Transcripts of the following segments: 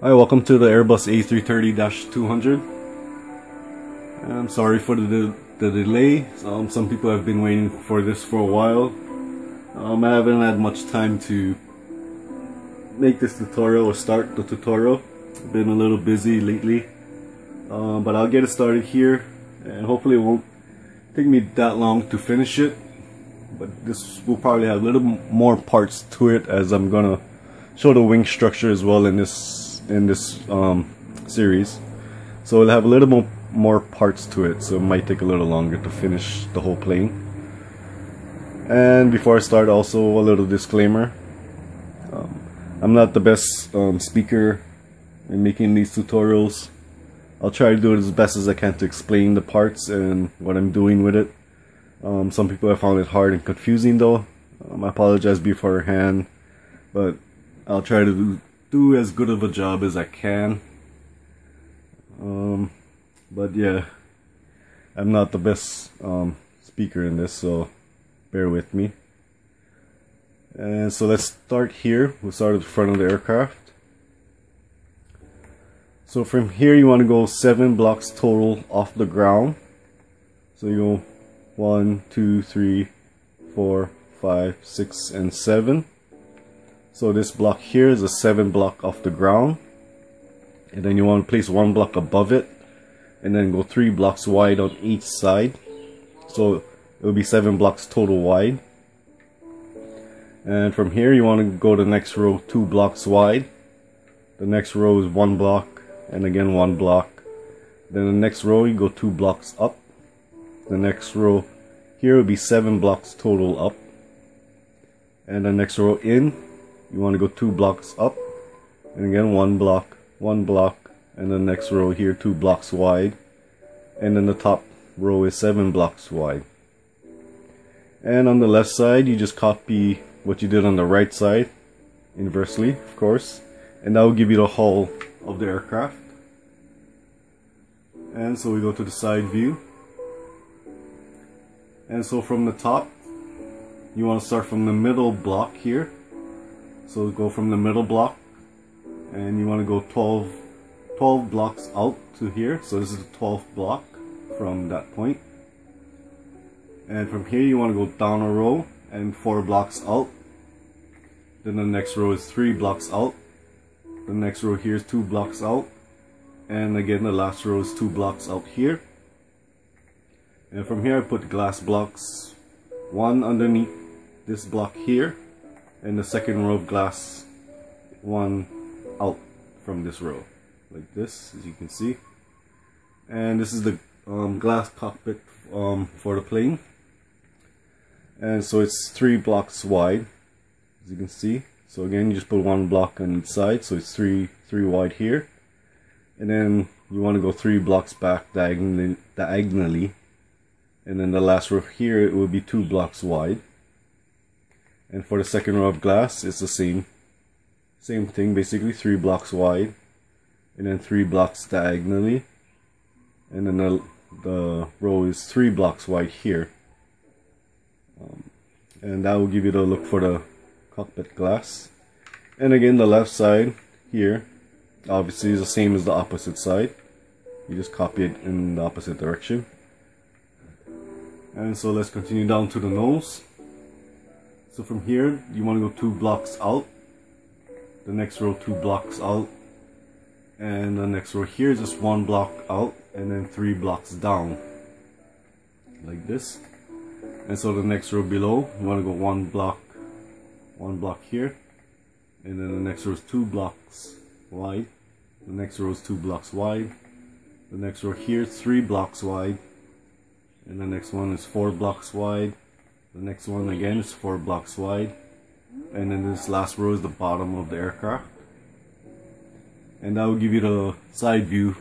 Hi, welcome to the Airbus A330-200. I'm sorry for the delay. Some people have been waiting for this for a while. I haven't had much time to make this tutorial or start the tutorial. I've been a little busy lately, but I'll get it started here, and hopefully it won't take me that long to finish it. But this will probably have a little more parts to it, as I'm gonna show the wing structure as well in this series. So it'll have a little more parts to it, so it might take a little longer to finish the whole plane. And before I start, also a little disclaimer. I'm not the best speaker in making these tutorials. I'll try to do it as best as I can to explain the parts and what I'm doing with it. Some people have found it hard and confusing though. I apologize beforehand, but I'll try to do as good of a job as I can. But yeah, I'm not the best speaker in this, so bear with me. And so let's start here. We'll start at the front of the aircraft. So from here you want to go 7 blocks total off the ground. So you go 1, 2, 3, 4, 5, 6, and 7. So this block here is a 7 block off the ground, and then you want to place 1 block above it, and then go 3 blocks wide on each side. So it will be 7 blocks total wide. And from here you want to go the next row 2 blocks wide. The next row is 1 block, and again 1 block. Then the next row you go 2 blocks up. The next row here will be 7 blocks total up, and the next row in you want to go 2 blocks up, and again 1 block, 1 block, and the next row here 2 blocks wide, and then the top row is 7 blocks wide. And on the left side you just copy what you did on the right side, inversely of course, and that will give you the hull of the aircraft. And so we go to the side view, and so from the top you want to start from the middle block here. So go from the middle block, and you want to go 12 blocks out to here. So this is the 12th block from that point. And from here you want to go down a row and 4 blocks out. Then the next row is 3 blocks out. The next row here is 2 blocks out. And again the last row is 2 blocks out here. And from here I put glass blocks, 1 underneath this block here, and the second row of glass 1 out from this row, like this, as you can see. And this is the glass cockpit for the plane, and so it's 3 blocks wide, as you can see. So again you just put 1 block on each side, so it's 3 wide here, and then you want to go 3 blocks back diagonally, and then the last row here it will be 2 blocks wide. And for the second row of glass, it's the same thing, basically 3 blocks wide, and then 3 blocks diagonally, and then the row is 3 blocks wide here. And that will give you the look for the cockpit glass. And again, the left side here obviously is the same as the opposite side. You just copy it in the opposite direction. And so let's continue down to the nose. So from here you want to go 2 blocks out, the next row 2 blocks out, and the next row here is just 1 block out, and then 3 blocks down, like this. And so the next row below you want to go 1 block here, and then the next row is 2 blocks wide, the next row is 2 blocks wide, the next row here is 3 blocks wide, and the next one is 4 blocks wide. The next one again is 4 blocks wide, and then this last row is the bottom of the aircraft. And that will give you the side view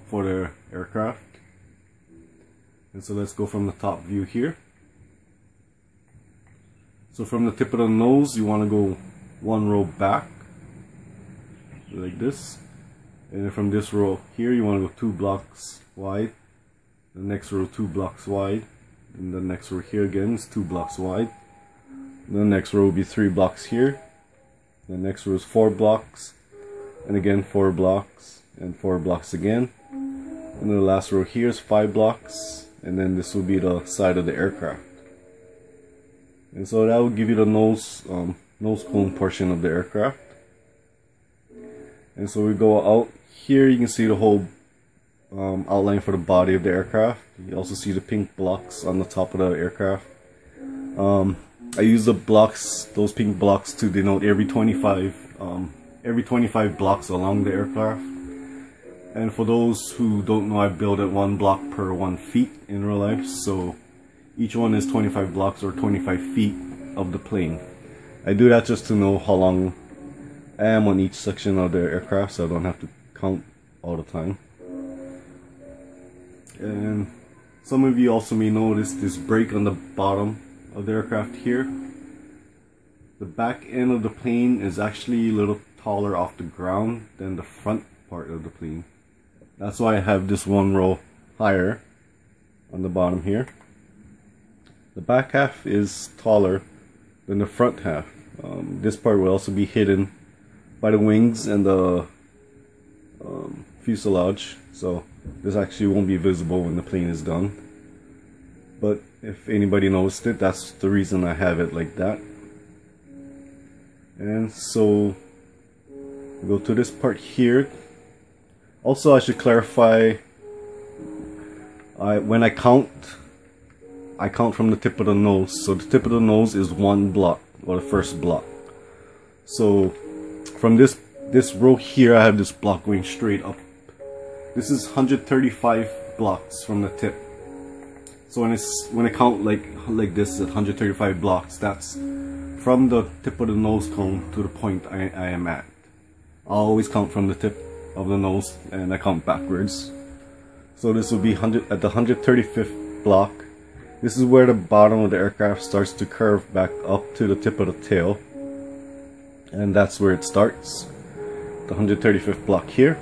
for the aircraft. And so let's go from the top view here. So from the tip of the nose you want to go 1 row back, like this, and then from this row here you want to go 2 blocks wide, the next row 2 blocks wide, and the next row here again is 2 blocks wide. The next row will be 3 blocks here. The next row is 4 blocks, and again 4 blocks, and 4 blocks again. And then the last row here is 5 blocks, and then this will be the side of the aircraft. And so that will give you the nose cone portion of the aircraft. And so we go out here, you can see the whole outline for the body of the aircraft. You also see the pink blocks on the top of the aircraft. I use the blocks, those pink blocks, to denote every 25 blocks along the aircraft. And for those who don't know, I build it 1 block per 1 feet in real life, so each one is 25 blocks or 25 feet of the plane. I do that just to know how long I am on each section of the aircraft, so I don't have to count all the time. And some of you also may notice this break on the bottom of the aircraft here. The back end of the plane is actually a little taller off the ground than the front part of the plane. That's why I have this 1 row higher on the bottom here. The back half is taller than the front half. This part will also be hidden by the wings and the fuselage, so this actually won't be visible when the plane is done. But if anybody noticed it, that's the reason I have it like that. And so we go to this part here. Also, I should clarify, when I count from the tip of the nose. So the tip of the nose is 1 block, or the first block. So from this row here, I have this block going straight up. This is 135 blocks from the tip. So when I count like this at 135 blocks, that's from the tip of the nose cone to the point I am at. I always count from the tip of the nose and I count backwards. So this will be at the 135th block. This is where the bottom of the aircraft starts to curve back up to the tip of the tail. And that's where it starts. The 135th block here.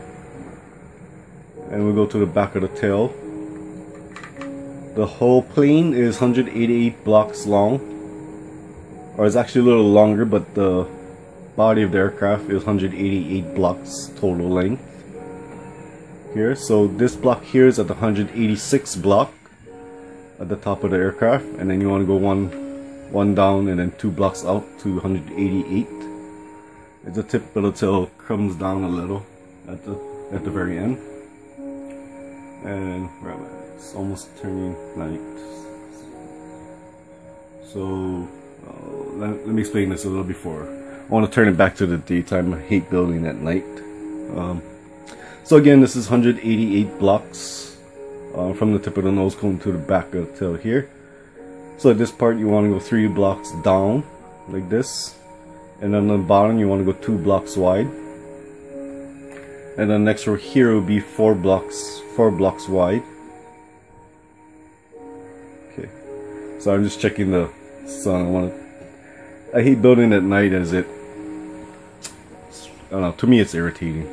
And we go to the back of the tail. The whole plane is 188 blocks long. Or it's actually a little longer, but the body of the aircraft is 188 blocks total length. Here, so this block here is at the 186th block at the top of the aircraft, and then you want to go one down and then 2 blocks out to 188. As the tip of the tail comes down a little at the very end, and it's almost turning night. So let me explain this a little before. I want to turn it back to the daytime. I hate building at night. So again, this is 188 blocks from the tip of the nose cone to the back of the tail here. So at this part you want to go 3 blocks down like this, and then on the bottom you want to go 2 blocks wide, and then next row here will be 4 blocks wide. Okay, so I'm just checking the sun. I hate building at night as I don't know, to me it's irritating.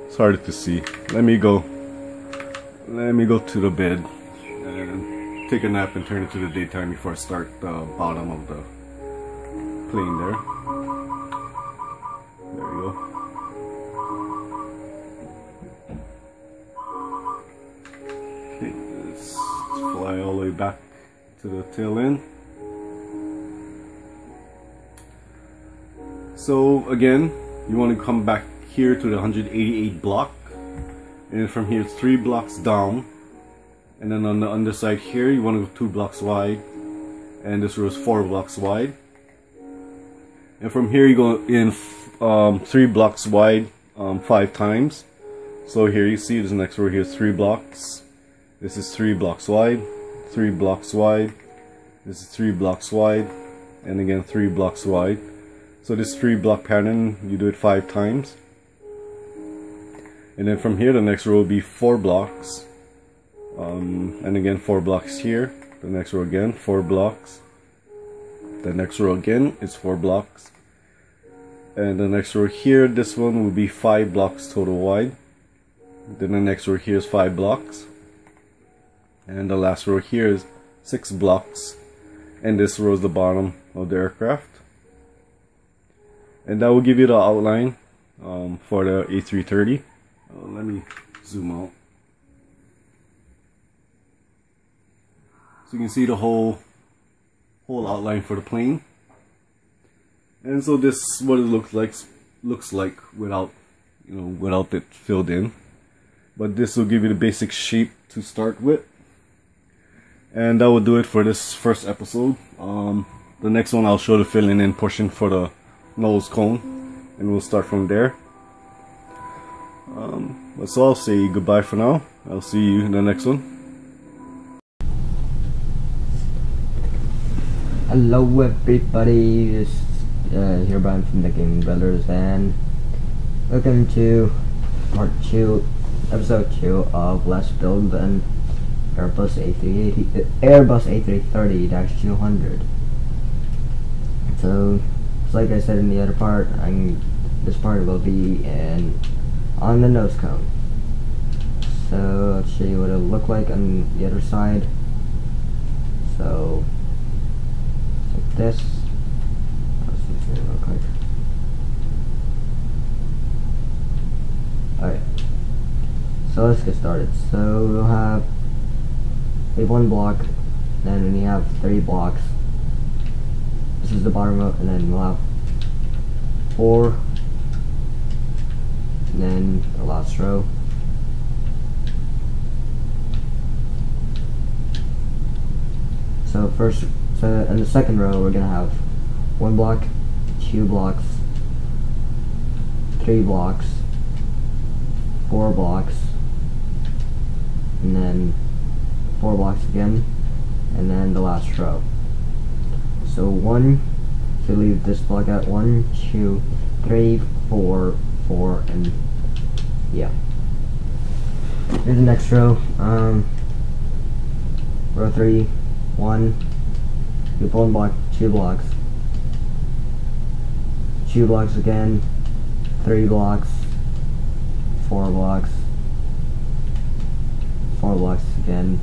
It's harder to see. Let me go to the bed and take a nap and turn it to the daytime before I start the bottom of the plane there. There we go. Okay, let's fly all the way back to the tail end. So again, you want to come back here to the 188 block, and from here it's 3 blocks down, and then on the underside here you want to go 2 blocks wide, and this row is 4 blocks wide, and from here you go in 3 blocks wide 5 times. So here you see this next row here is 3 blocks. This is 3 blocks wide, 3 blocks wide, this is 3 blocks wide, and again 3 blocks wide. So this 3 block pattern, you do it 5 times. And then from here the next row will be 4 blocks. And again 4 blocks here. The next row again 4 blocks. The next row again is 4 blocks. And the next row here, this one will be 5 blocks total wide. Then the next row here is 5 blocks. And the last row here is 6 blocks. And this row is the bottom of the aircraft. And that will give you the outline for the A330. Let me zoom out. So you can see the whole outline for the plane. And so this is what it looks like without, without it filled in. But this will give you the basic shape to start with. And that will do it for this first episode. The next one I'll show the filling in portion for the nose cone, and we'll start from there. So I'll say goodbye for now. I'll see you in the next one. Hello everybody, this is here Brian from the Gaming Brothers, and welcome to part 2, episode 2 of Let's Build an Airbus A330-200. So, like I said in the other part, this part will be on the nose cone. So let's show you what it'll look like on the other side. So like this. Let's see what it'll look like. Alright. So let's get started. So we have one block, then we have 3 blocks. This is the bottom row, and then we'll have 4, and then the last row. So in the second row we're gonna have 1 block, 2 blocks, 3 blocks, 4 blocks, and then 4 blocks again, and then the last row. So to leave this block out, 1, 2, 3, 4, 4, and yeah. Here's the next row. Row 3, 1, you have 1 block, 2 blocks, 2 blocks again, 3 blocks, 4 blocks, 4 blocks again,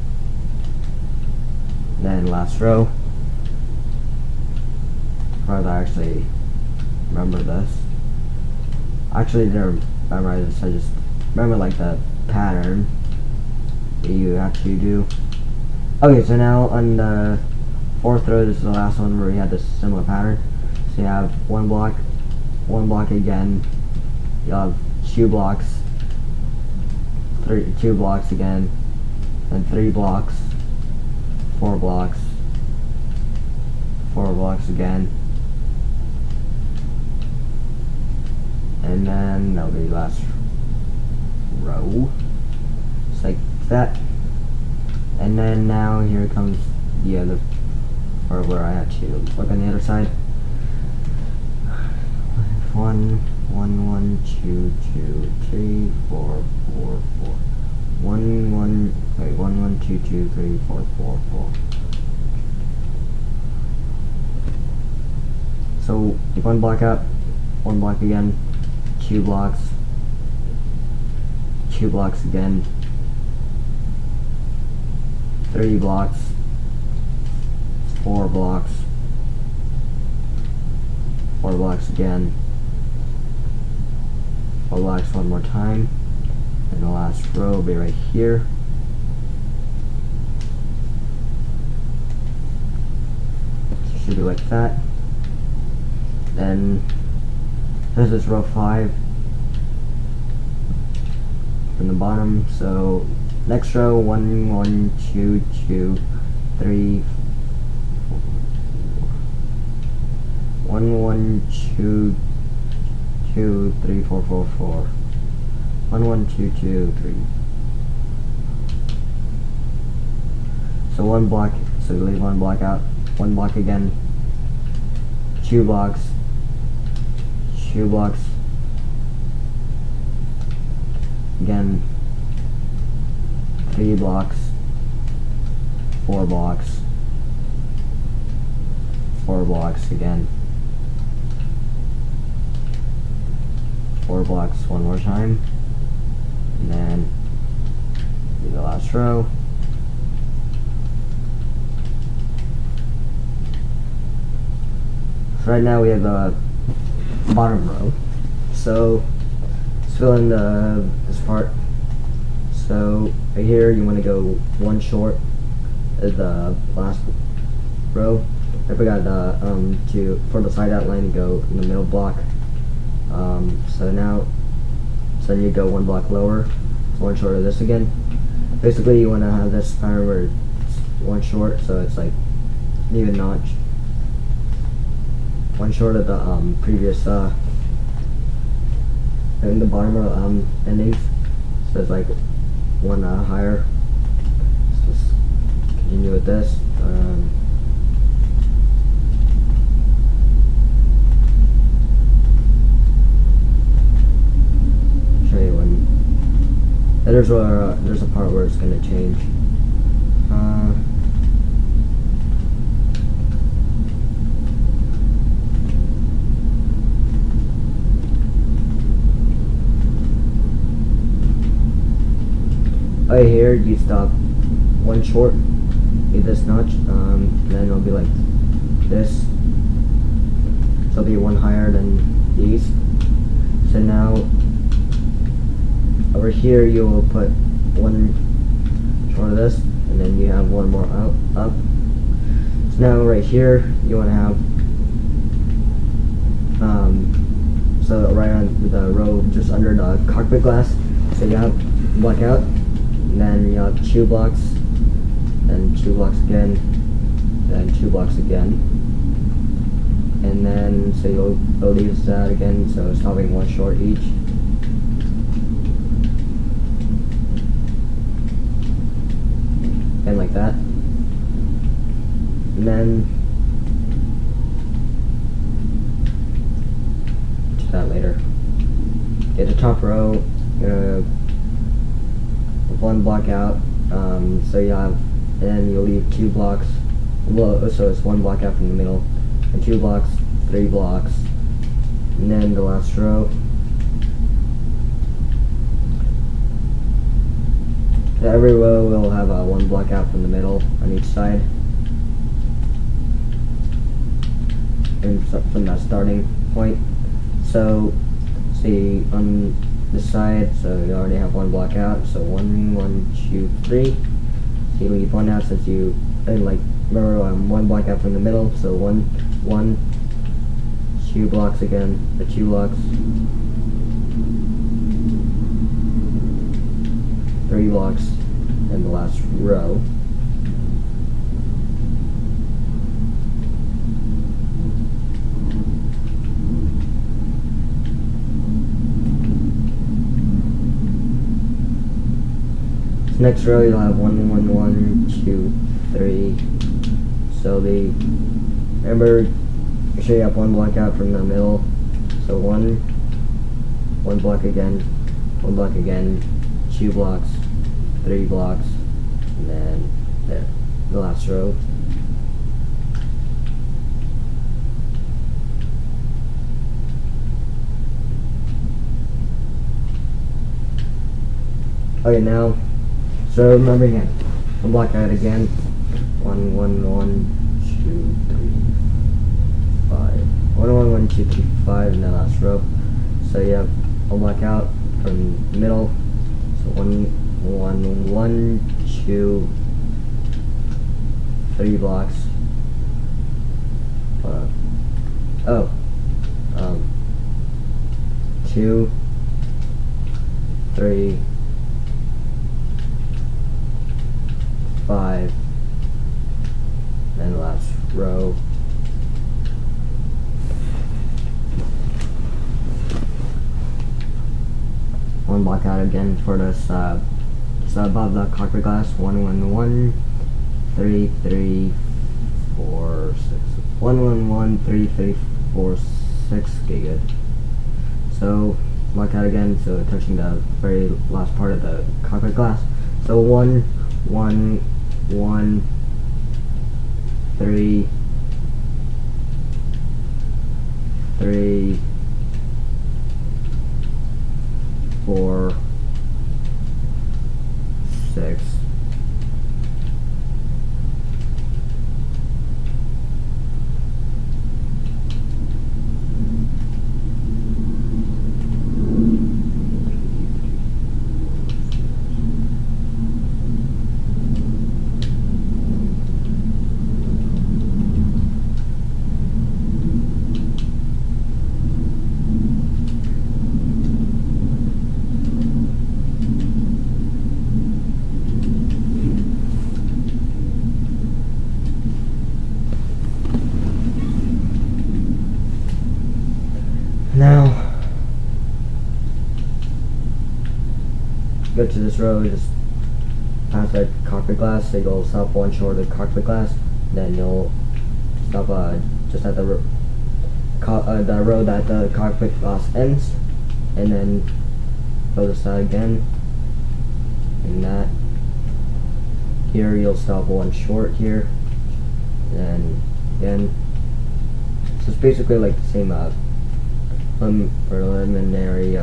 then last row. Rather, I actually remember this. Actually, I didn't memorize this, I just remember like the pattern that you actually do. Okay, so now on the 4th row, this is the last one where we had this similar pattern. So you have 1 block again, you'll have 2 blocks, 2 blocks again, then 3 blocks, 4 blocks, 4 blocks again, and then that'll be the last row, just like that. And then now here comes the other part where I had to look on the other side. 1, 1, 1, 2, 2, 3, 4, 4, 4. 1, 1, wait, 1, 1, 2, 2, 3, 4, 4, 4. So 1 block up, 1 block again, 2 blocks, 2 blocks again, 3 blocks, 4 blocks, 4 blocks again, 4 blocks one more time, and the last row will be right here. So it should be like that. Then this is row 5 from the bottom. So next row, 1, 1, 2, 2, 3, 1, 1, 2, 2, 3, 4, 4, 4. 1, 1, 2, 2, 3. So 1 block, so you leave 1 block out, 1 block again, 2 blocks, 2 blocks, again, 3 blocks, 4 blocks, 4 blocks again, 4 blocks one more time, and then do the last row. So right now we have the bottom row. So fill in this part. So right here you want to go one short of the last row. I forgot for the side outline, go in the middle block. So you go one block lower, so one short of this again. Basically you want to have this pattern where it's one short, so it's like even notch. One short of the previous in the bottom row endings, so it's like one higher. So let's continue with this. Show you when. There's a part where it's gonna change. Right here, you stop one short, leave this notch, then it'll be like this. So it'll be one higher than these. So now, over here you will put one short of this, and then you have one more up. So now right here, you want to have, so right on the row just under the cockpit glass, so you have black out. And then you have 2 blocks, then 2 blocks again, then 2 blocks again, and then so you'll leave that again, so stopping one short each. And like that. And then do that later. Get the top row, you're gonna one block out, so you have, and then you'll leave 2 blocks, well, so it's 1 block out from the middle, and 2 blocks, 3 blocks, and then the last row. So every row will have 1 block out from the middle on each side, and from that starting point. So see on this side, so you already have 1 block out, so 1, 1, 2, 3. So you leave 1 out since you, and like, remember 1 block out from the middle, so 1, 1, 2 blocks again, the 2 blocks, 3 blocks, and the last row. Next row you'll have 1, 1, 1, 2, 3. So remember, make sure you have 1 block out from the middle. So 1 block again, 1 block again, 2 blocks, 3 blocks, and then there, the last row. Okay, now. So remember again, 1 block out again, 1, 1, 1, 2, 3, 5, 1, 1, 1, 2, 3, 5, and then last row. So you have 1 block out from the middle, so 1, 1, 1, 2, 3 blocks, 2, 3, 5, and the last row. One block out again for this, just above the cockpit glass. 1, 1, 1, 3, 3, 4, 6. 1, 1, 1, 3, 3, 4, 6. Okay, good. So block out again, so touching the very last part of the cockpit glass. So 1, 1, 1, 3, 3, 4, 6. Now, go to this row, just pass that cockpit glass, so you'll stop one short of the cockpit glass, then you'll stop just at the row that the cockpit glass ends, and then go this side again, and that. Here you'll stop one short here, and then again. So it's basically like the same preliminary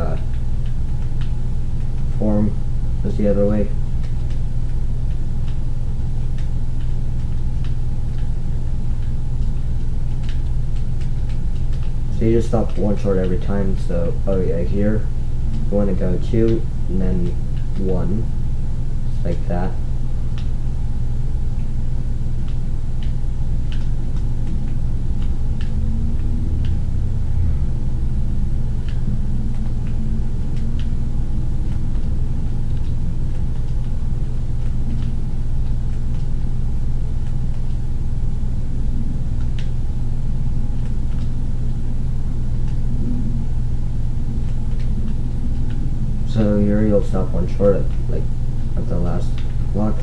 form as the other way. So you just stop one short every time. So, oh yeah, here you want to go 2 and then 1, just like that. So here you'll stop one short at the last block.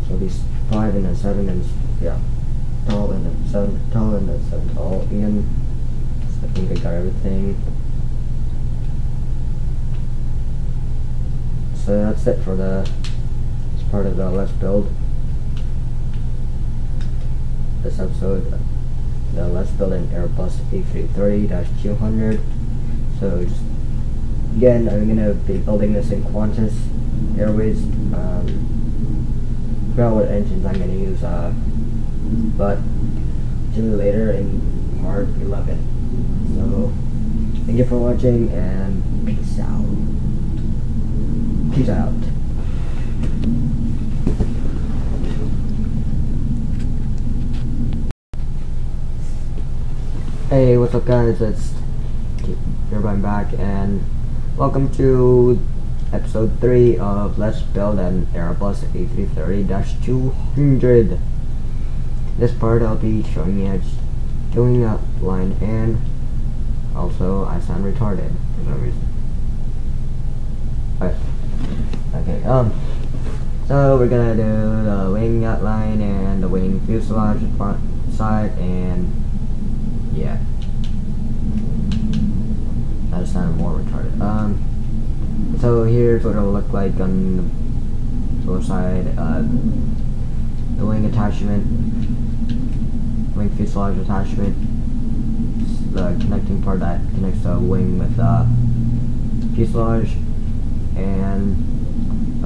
So these 5 and then 7 and yeah, tall and then 7 tall and then 7 tall again. So I think I got everything. So that's it for this part of the Let's Build. This episode, the Let's Build an Airbus A330-200. So just again, I'm going to be building this in Qantas Airways. Forgot what engines I'm going to use, but see you later in part 11. So, thank you for watching, and peace out. Peace out. Hey, what's up guys, it's everybody back, and welcome to episode 3 of Let's Build an Airbus A330-200. This part I'll be showing you doing a line, and also I sound retarded for some reason. Okay, so we're gonna do the wing outline and the wing fuselage front side, and yeah. I sound more retarded. So here's what it'll look like on the lower side. The wing attachment, wing fuselage attachment, the connecting part that connects the wing with the fuselage. And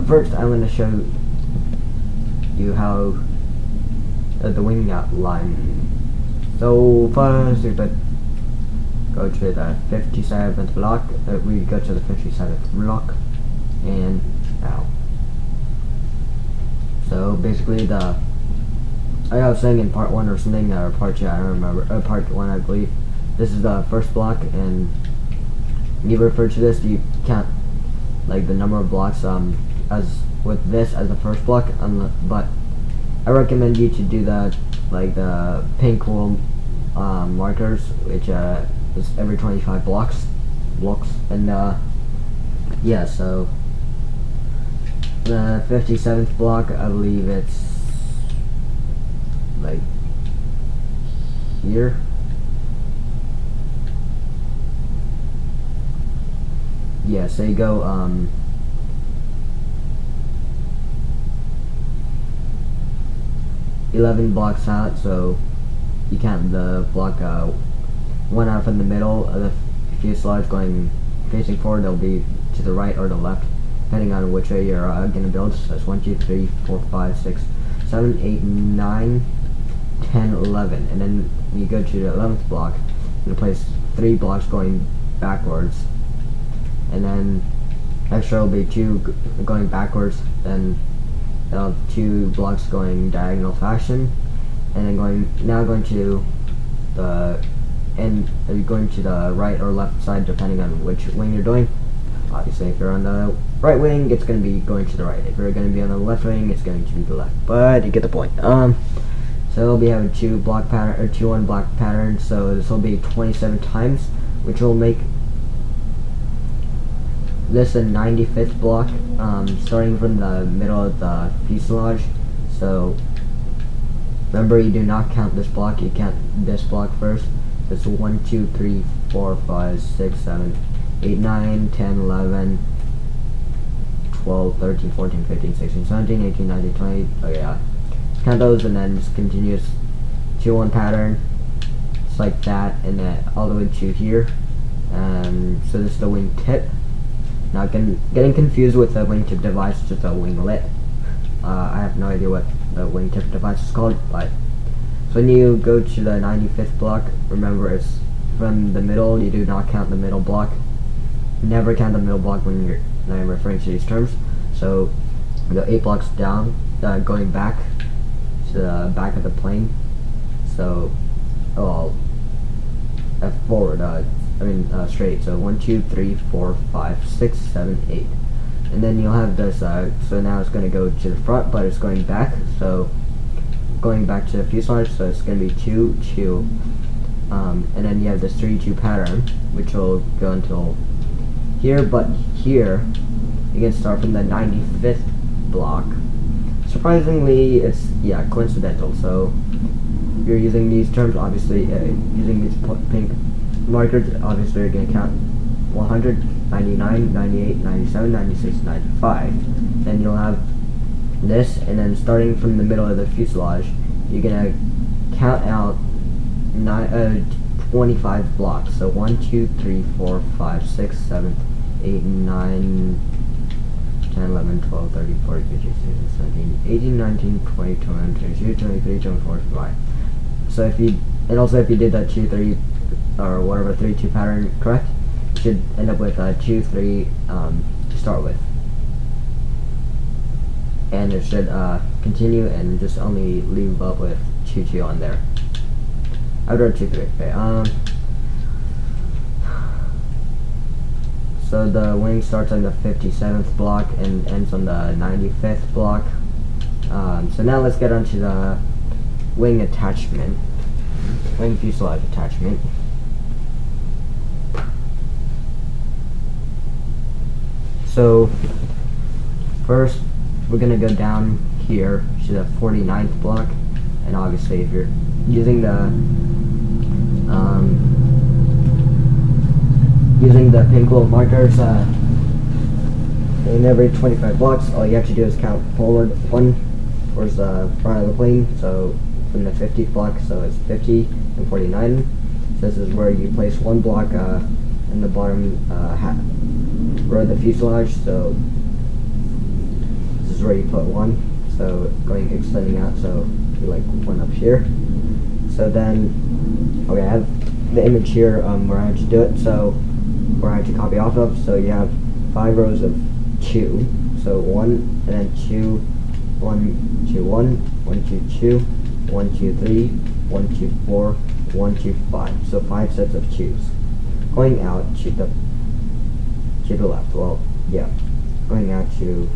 first I'm going to show you how the wing outline. So first we're going to go to the 57th block. We go to the 57th block, and now. So basically, like I was saying in part 1 or something, or part 2, I don't remember. Part 1, I believe. This is the first block, and you refer to this. You count like the number of blocks as with this as the first block. But I recommend you to do the pink wool markers, which is every 25 blocks, and yeah. So the 57th block, I believe it's like here. Yeah, so you go 11 blocks out, so you count the block 1 out from the middle of the fuselage going facing forward. They'll be to the right or the left, depending on which way you're going to build. So that's 1, 2, 3, 4, 5, 6, 7, 8, 9, 10, 11. And then you go to the 11th block, and place 3 blocks going backwards. And then extra will be 2 going backwards, then 2 blocks going diagonal fashion. And then going to the and are you going to the right or left side depending on which wing you're doing. Obviously if you're on the right wing, it's going to be going to the right. If you're going to be on the left wing, it's going to be the left, but you get the point. So we'll be having 2 block pattern or 2 on block patterns, so this will be 27 times which will make this a 95th block, starting from the middle of the fuselage. So remember, you do not count this block, you count this block first. It's 1, 2, 3, 4, 5, 6, 7, 8, 9, 10, 11, 12, 13, 14, 15, 16, 17, 18, 19, 20, oh yeah. Count those and then just continuous 2-1 pattern, just like that, and then all the way to here. So this is the wing tip. Now getting confused with the wingtip device, just a winglet. I have no idea what the wingtip device is called, but so when you go to the 95th block, remember it's from the middle. You do not count the middle block. Never count the middle block when I'm referring to these terms. So the 8 blocks down, going back to the back of the plane. So forward. Straight. So 1, 2, 3, 4, 5, 6, 7, 8. And then you'll have this, so now it's going to go to the front, but it's going back, so going back to the fuselage, so it's going to be 2, 2, and then you have this 3-2 pattern, which will go until here, but here, you can start from the 95th block. Surprisingly, it's, yeah, coincidental, so if you're using these terms, obviously, using these pink markers, obviously you're going to count 100, 99, 98, 97, 96, 95. Then you'll have this, and then starting from the middle of the fuselage, you're gonna count out 25 blocks. So 1, 2, 3, 4, 5, 6, 7, 8, 9, 10, 11, 12, 13, 14, 15, 16, 17, 18, 19, 20, 21, 22, 23, 24, 25. So if you did that 2, 3, or whatever 3-2 pattern correct, you should end up with 2, 3 to start with. And it should continue and just only leave up with 2, 2 on there. I would write 2, 3. Okay. So the wing starts on the 57th block and ends on the 95th block. So now let's get onto the wing attachment, wing fuselage attachment. So first, we're gonna go down here to the 49th block, and obviously if you're using the pink little markers in every 25 blocks, all you have to do is count forward 1 towards the front of the plane, so from the 50th block, so it's 50 and 49. So this is where you place 1 block in the bottom row of the fuselage, so this is where you put 1, so extending out, so you like 1 up here. So then, okay, I have the image here where I had to do it, so where I had to copy off of, so you have 5 rows of 2, so 1, and then 2, 1, 2, 1, 1, 2, 2, 1, 2, 3, 1, 2, 4, 1, 2, 5, so 5 sets of 2s. Going out to the left, well, yeah, going out to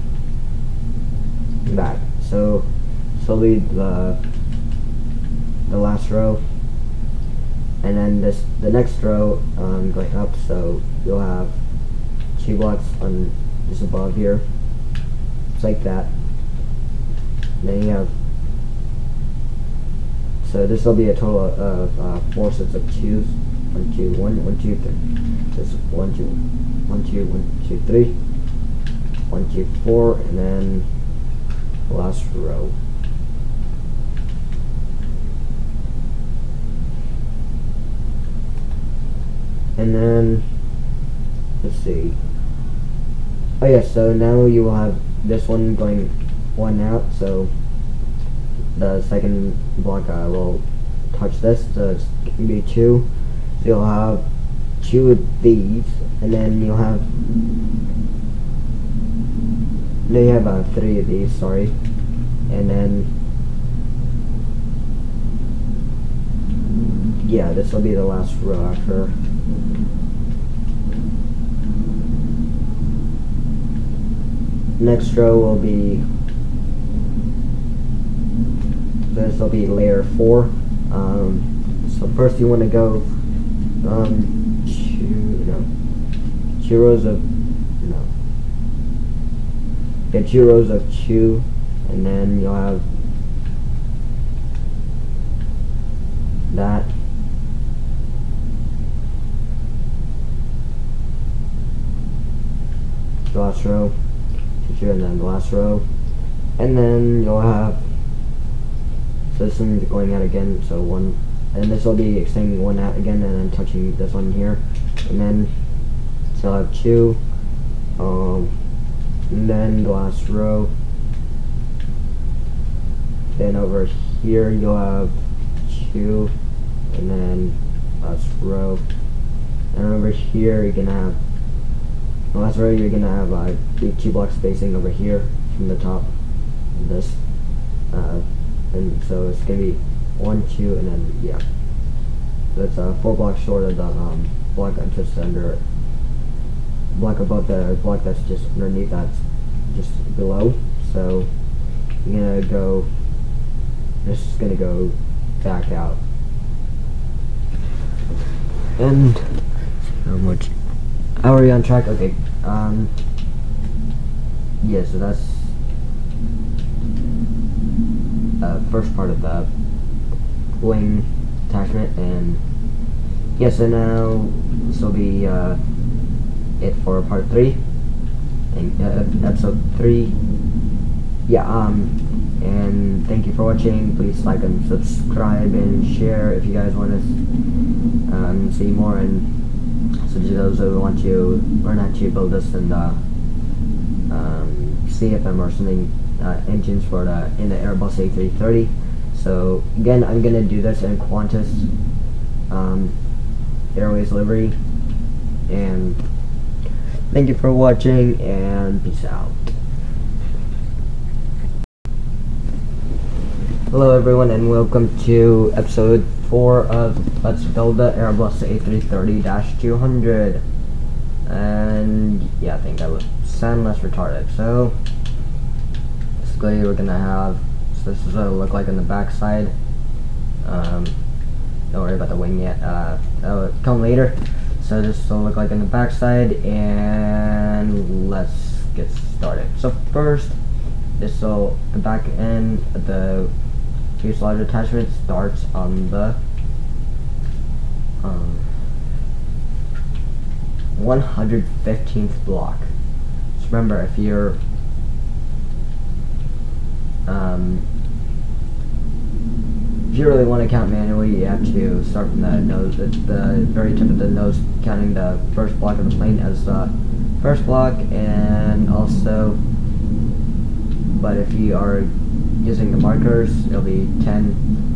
back. So slowly the last row, and then the next row going up, so you'll have 2 blocks on just above here, just like that. And then you have, so this will be a total of 4 sets of 2s. 1, 2, 1, 1, 2, 3. This is 1, 2, 1, 2, 1, 2, 3, 1, 2, 4, and then the last row. And then, let's see. Oh yeah, so now you will have this one going 1 out, so the second block will touch this, so it's going to be 2. So you'll have 2 of these, and then you'll have 3 of these, sorry, and then yeah, this will be the last row after. Next row will be, this will be layer 4. So first you want to go two rows of get 2 rows of 2, and then you'll have that. The last row, 2, and then the last row, and then you'll have, so this one's going out again, so 1, and this will be extending 1 out again, and then touching this one here, and then so I'll have 2, and then the last row, then over here you'll have 2, and then last row, and over here you're gonna have the last row. You're gonna have the 2 block spacing over here from the top of this, and so it's gonna be 1, 2, and then yeah, that's 4 blocks short of the block just under block above the block that's just underneath, that's just below. So you're gonna go, this is gonna go back out, and how much, how are you on track? Okay, yeah, so that's first part of the wing attachment, and yeah, so now this will be it for part 3 and episode 3. Yeah, and thank you for watching. Please like and subscribe and share if you guys want to see more, and so to those who want to learn how to build this and CFM or something engines for the Airbus A330. So again, I'm gonna do this in Qantas Airways livery, and thank you for watching, and peace out. Hello everyone, and welcome to episode 4 of Let's Build the Airbus A330-200. And yeah, I think I would sound less retarded. So basically we're gonna have, so this is what it'll look like on the back side. Don't worry about the wing yet, that'll come later. So this will look like on the back side, and let's get started. So first, the back end of the fuselage attachment starts on the 115th block. Just remember, if you're if you really want to count manually, you have to start from the nose, the very tip of the nose, counting the first block of the plane as the first block, and also, but if you are using the markers, it'll be 10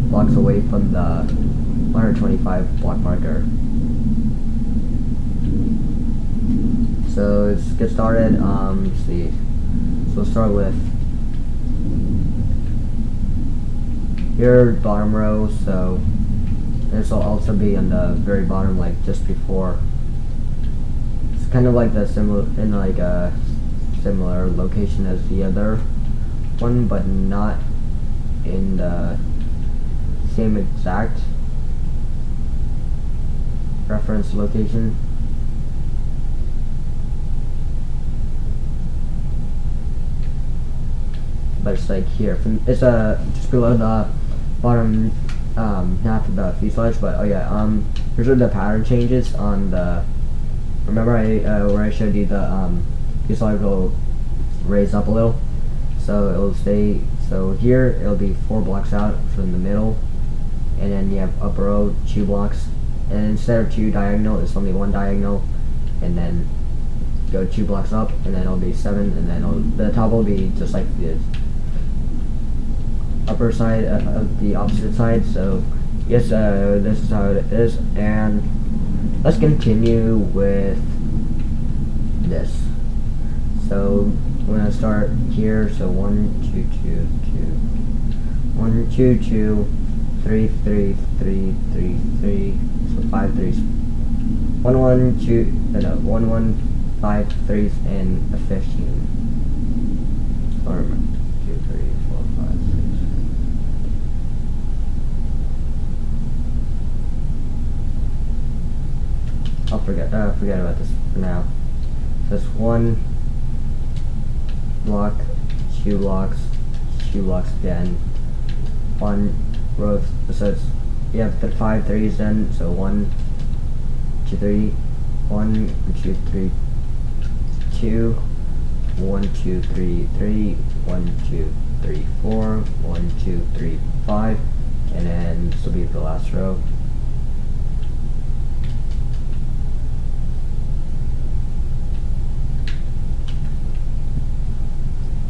blocks away from the 125 block marker. So let's get started. Let's see. So we'll start with your bottom row. So this will also be on the very bottom, like just before. It's kind of like the similar, in like a similar location as the other one, but not in the same exact reference location. But it's like here, it's just below the bottom half of the fuselage. But oh yeah, here's where the pattern changes on the. Remember where I showed you the fuselage will raise up a little, so it'll stay. So here it'll be 4 blocks out from the middle, and then you have upper row 2 blocks, and instead of 2 diagonal, it's only 1 diagonal, and then go 2 blocks up, and then it'll be 7, and then the top will be just like the upper side of the opposite side. So yes, this is how it is, and let's continue with this. So we're gonna start here. So 1 2 2 2 1 2 2 3 3 3 3 3. So 5 threes. 1 1 2 no 1 1 5 threes and a 15. Or 2 3 4 5 6. I'll forget about this for now. So it's 1 block, 2 blocks, 2 blocks again, 1 row. So it's, you have the 5 threes then. So 1, 2, 3, 1, 2, 3, 2, 1, 2, 3, 3, 1, 2, 3, 4, 1, 2, 3, 5, and then this will be the last row.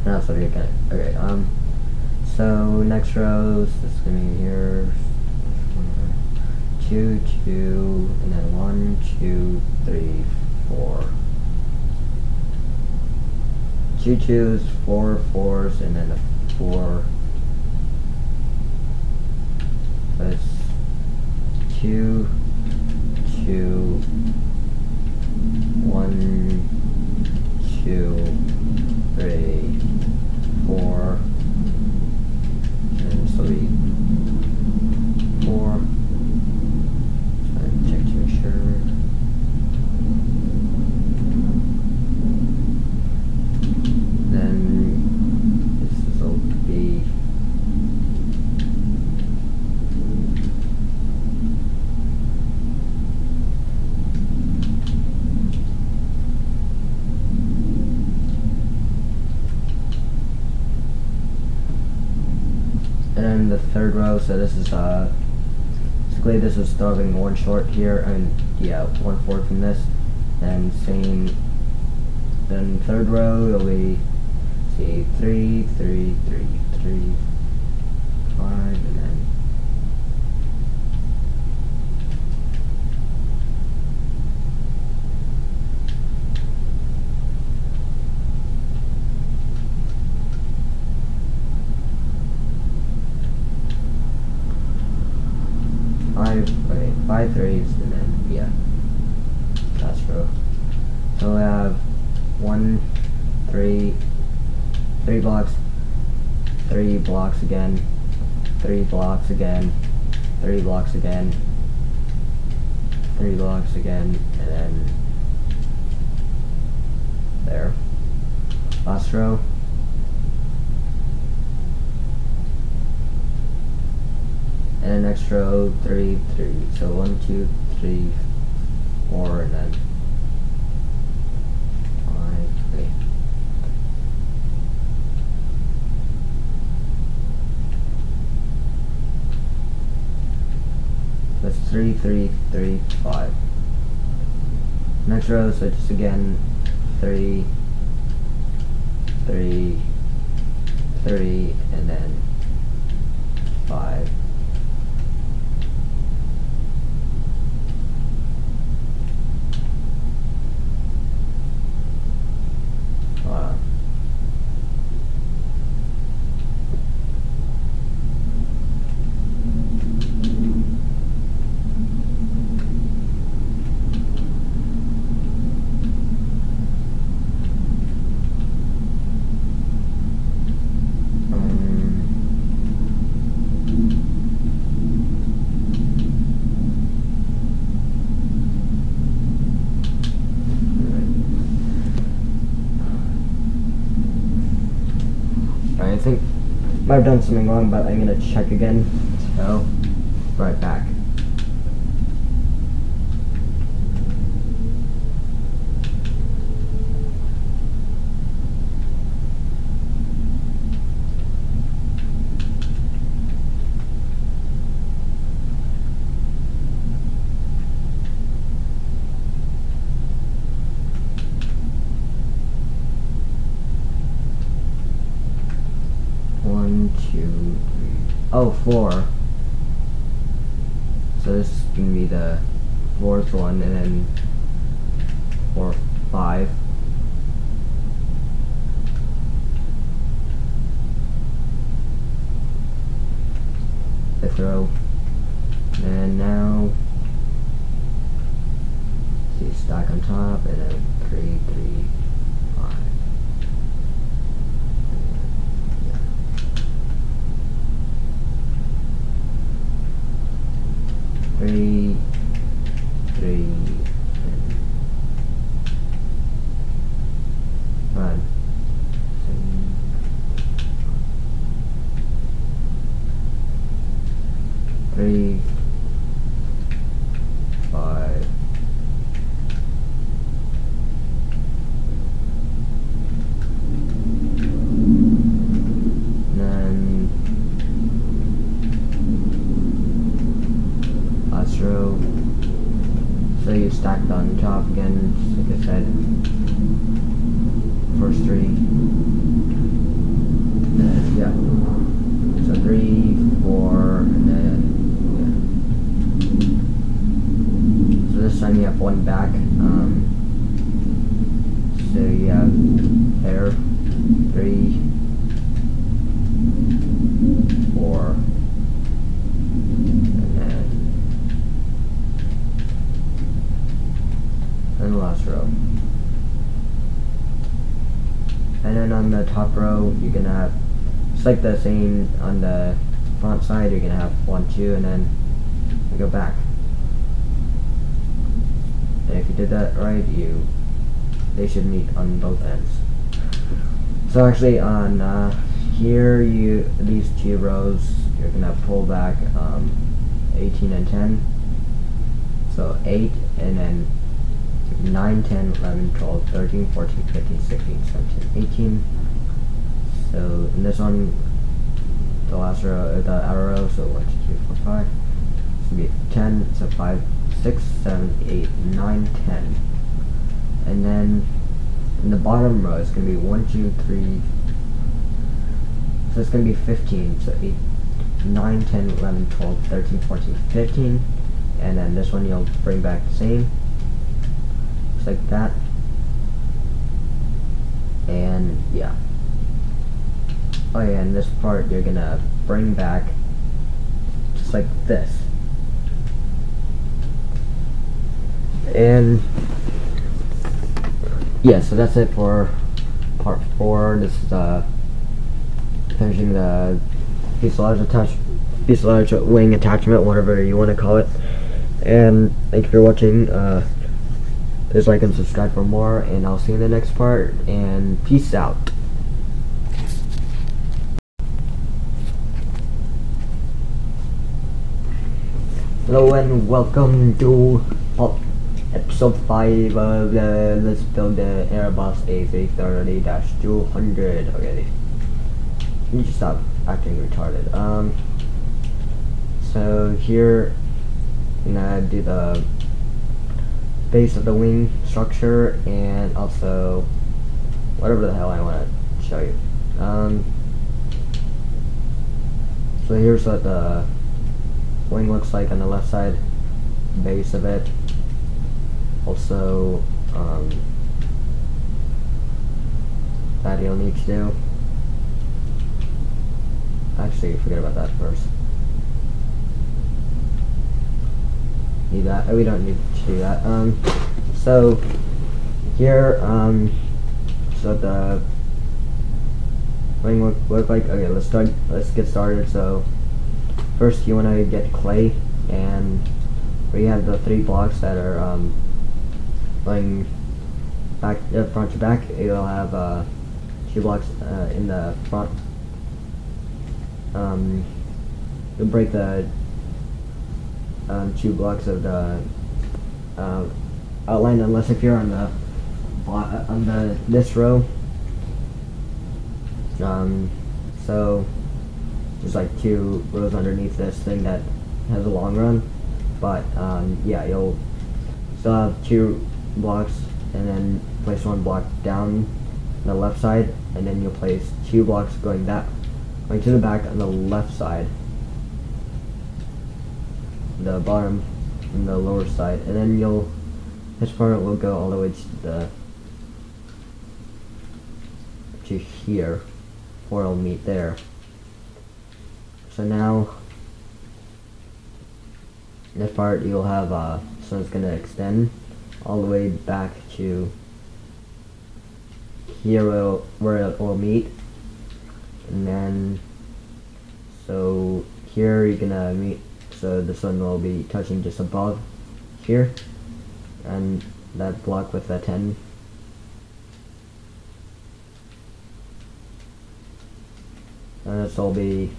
And that's what you're gonna. Okay. So next row, this is gonna be here. 2, 2, and then 1, 2, 3, 4. 2 2s, 4 4s, and then a 4. That's 2 2 1 2 3 4, and this will be 4. Check to make sure. Then this will be and then the third row. So this is basically this is throwing 1 short here, and yeah, 1 forward from this, and same. Then third row it'll be, see, 3 3 3 3 5, and then 5 threes, and then yeah, last row. So we have 1 3 3 blocks, 3 blocks again, 3 blocks again, 3 blocks again, 3 blocks again, and then there. Last row. And then next row, 3 3. So 1 2 3 4, and then 5 3. That's 3 3 3 5. Next row, so just again 3 3 3, and then 5. I think I might have done something wrong, but I'm gonna check again. So, right back. Oh, 4. So this is gonna be the 4th one, and then 4 5. Fifth row, and now see, stack on top, and then 3 3 5. 3 3 and So you stack it on top again, just like I said. First 3. Yeah. So 3, 4, and then yeah. So this time you have 1 back. So you have there 3, 4, and the last row. And then on the top row, you're gonna have, it's like the same on the front side, you're gonna have 1, 2, and then you go back. And if you did that right, they should meet on both ends. So actually on here, these 2 rows, you're gonna pull back 18 and 10. So 8, and then 9, 10, 11, 12, 13, 14, 15, 16, 17, 18. So in this one, the last row, the outer row, so 1, 2, 3, 4, 5. It's gonna be 10, so 5, 6, 7, 8, 9, 10. And then in the bottom row, it's gonna be 1, 2, 3. So it's gonna be 15, so 8, 9, 10, 11, 12, 13, 14, 15. And then this one you'll bring back the same. Like that, and yeah. Oh yeah, and this part you're gonna bring back just like this. And yeah, so that's it for part 4. This is finishing the fuselage wing attachment, whatever you want to call it. And thank you for watching. Please like and subscribe for more, and I'll see you in the next part, and peace out. Hello and welcome to episode 5 of Let's Build the Airbus A330-200. Okay, you need to stop acting retarded. So here, I'm gonna do the base of the wing structure, and also whatever the hell I want to show you. So here's what the wing looks like on the left side, base of it. Also, that you'll need to do. Actually, forget about that first. Need that. We don't need to do that. So here, so the wing look like. Okay, let's get started. So first, you want to get clay, and we have the 3 blocks that are going back, front to back. You'll have 2 blocks in the front. You'll break the 2 blocks of the outline, unless if you're on this row. So there's like 2 rows underneath this thing that has a long run, but yeah, you'll still have 2 blocks, and then place 1 block down the left side, and then you'll place 2 blocks going to the back on the left side, the bottom and the lower side, and then this part will go all the way to here, or it'll meet there. So now this part you'll have so it's gonna extend all the way back to here where it will meet, and then so here you're gonna meet. So this one will be touching just above here, and that block with the 10. And this will be,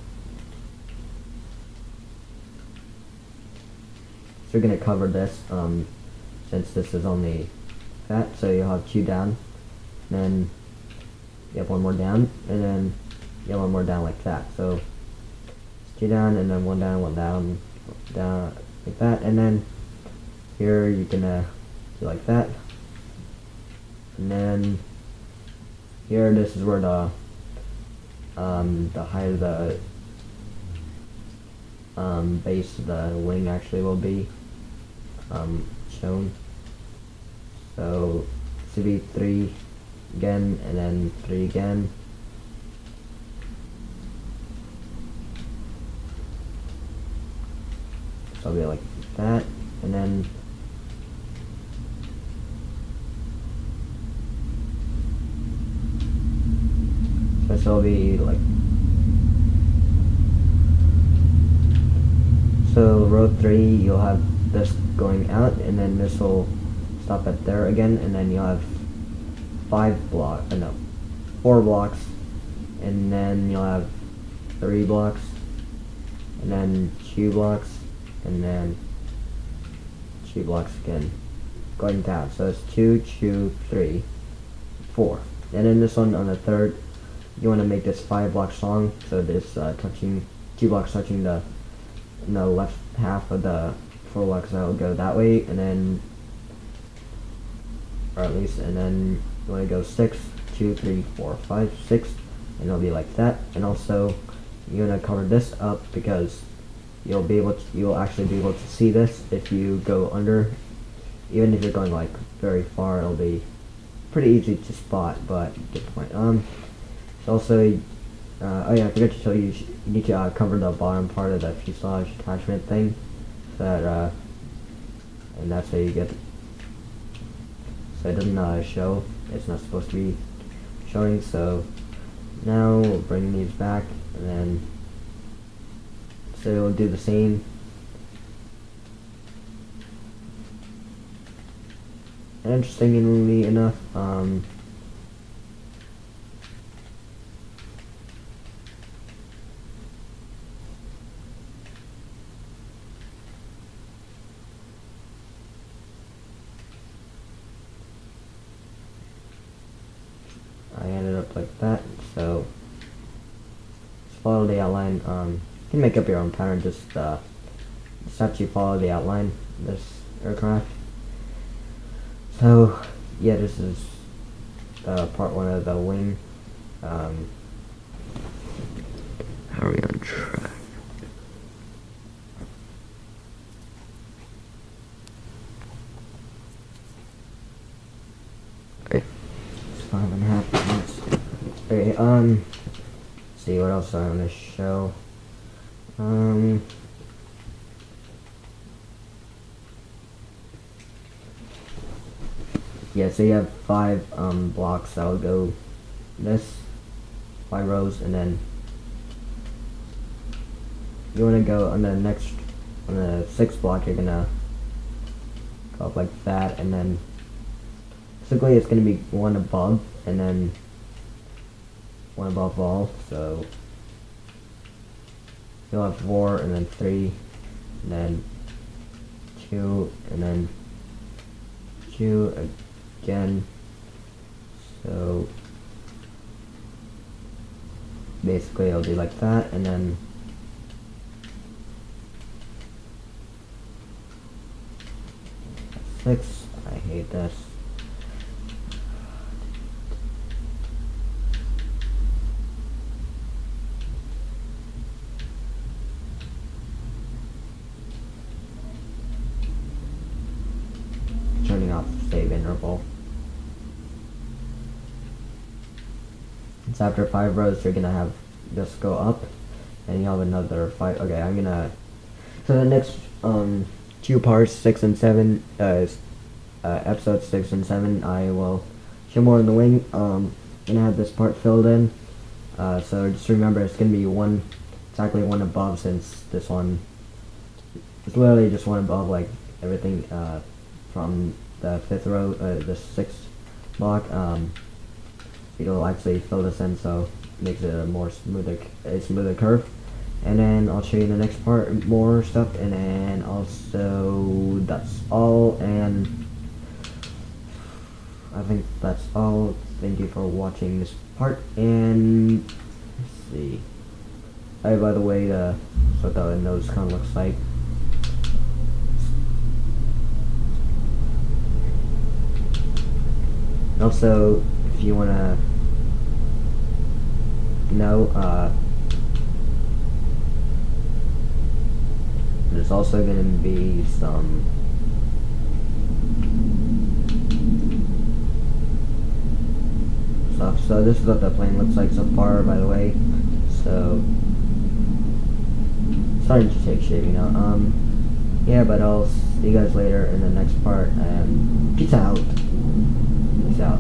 so we're going to cover this, since this is only that, so you'll have 2 down, then you have 1 more down, and then you have 1 more down like that. So it's 2 down, and then 1 down, 1 down, down like that, and then here you can do like that, and then here this is where the height of the base of the wing actually will be shown. So it should be 3 again, and then 3 again. So it'll be like that, and then this will be like, so row 3 you'll have this going out, and then this will stop at there again, and then you'll have 4 blocks, and then you'll have 3 blocks, and then 2 blocks, and then 2 blocks again going down. So it's 2, 2, 3, 4. And then this one on the third, you want to make this 5 blocks long, so this 2 blocks touching the left half of the 4 blocks that will go that way, and then, or at least, and then you want to go 6, 2, 3, 4, 5, 6, and it'll be like that. And also you're gonna cover this up because you'll actually be able to see this if you go under. Even if you're going like very far, it'll be pretty easy to spot, but get the point. So also, oh yeah, I forgot to show you, you need to cover the bottom part of the fuselage attachment thing, so that, and that's how you get, so it doesn't show, it's not supposed to be showing. So now we'll bring these back, and then, so we'll do the same. And interestingly enough, I ended up like that. So just follow the outline. You can make up your own pattern, just have to follow the outline of this aircraft. So yeah, this is part 1 of the wing. How are we on track? Okay, it's 5.5 minutes. Okay, let's see what else I want to show. Yeah, so you have 5 blocks that will go this, 5 rows, and then you want to go on the next, on the 6th block, you're gonna go up like that, and then basically it's gonna be 1 above, and then 1 above all. So you'll have 4, and then 3, and then 2, and then 2 again. So basically it'll be like that, and then six. I hate this. Turning off save interval. It's after 5 rows you're gonna have this go up, and you have another 5. Okay, I'm gonna. So the next 2 parts, 6 and 7, episodes 6 and 7, I will show more in the wing. Gonna have this part filled in. So just remember, it's gonna be exactly one above, since this one is literally just one above, like everything from the 5th row, the 6th block. It'll actually fill this in, so it makes it a smoother curve. And then I'll show you in the next part more stuff, and then also that's all, and I think that's all. Thank you for watching this part, and let's see. Oh, by the way, that's what the nose kind of looks like. Also, if you wanna know, there's also gonna be some stuff. So this is what the plane looks like so far, by the way. So starting to take shape, you know. Yeah, but I'll see you guys later in the next part, and peace out. Peace out.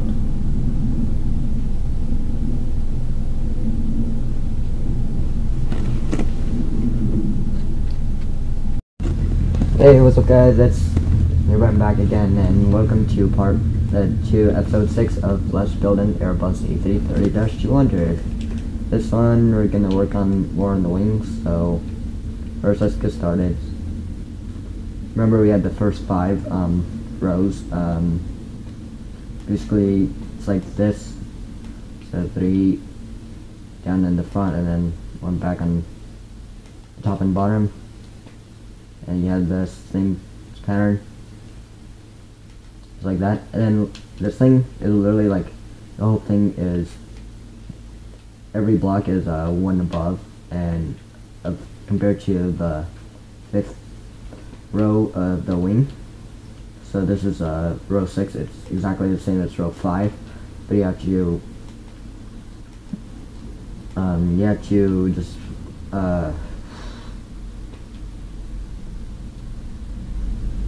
Hey, what's up, guys? I'm back again, and welcome to episode 6 of Let's Build an Airbus A330-200. This one we're gonna work on more on the wings. So first, let's get started. Remember, we had the first 5 rows. Basically, it's like this. So 3 down in the front, and then 1 back on the top and bottom. And you have this same pattern, just like that. And then this thing is literally like, the whole thing is, every block is 1 above, and compared to the 5th row of the wing. So this is row 6. It's exactly the same as row 5, but you have to just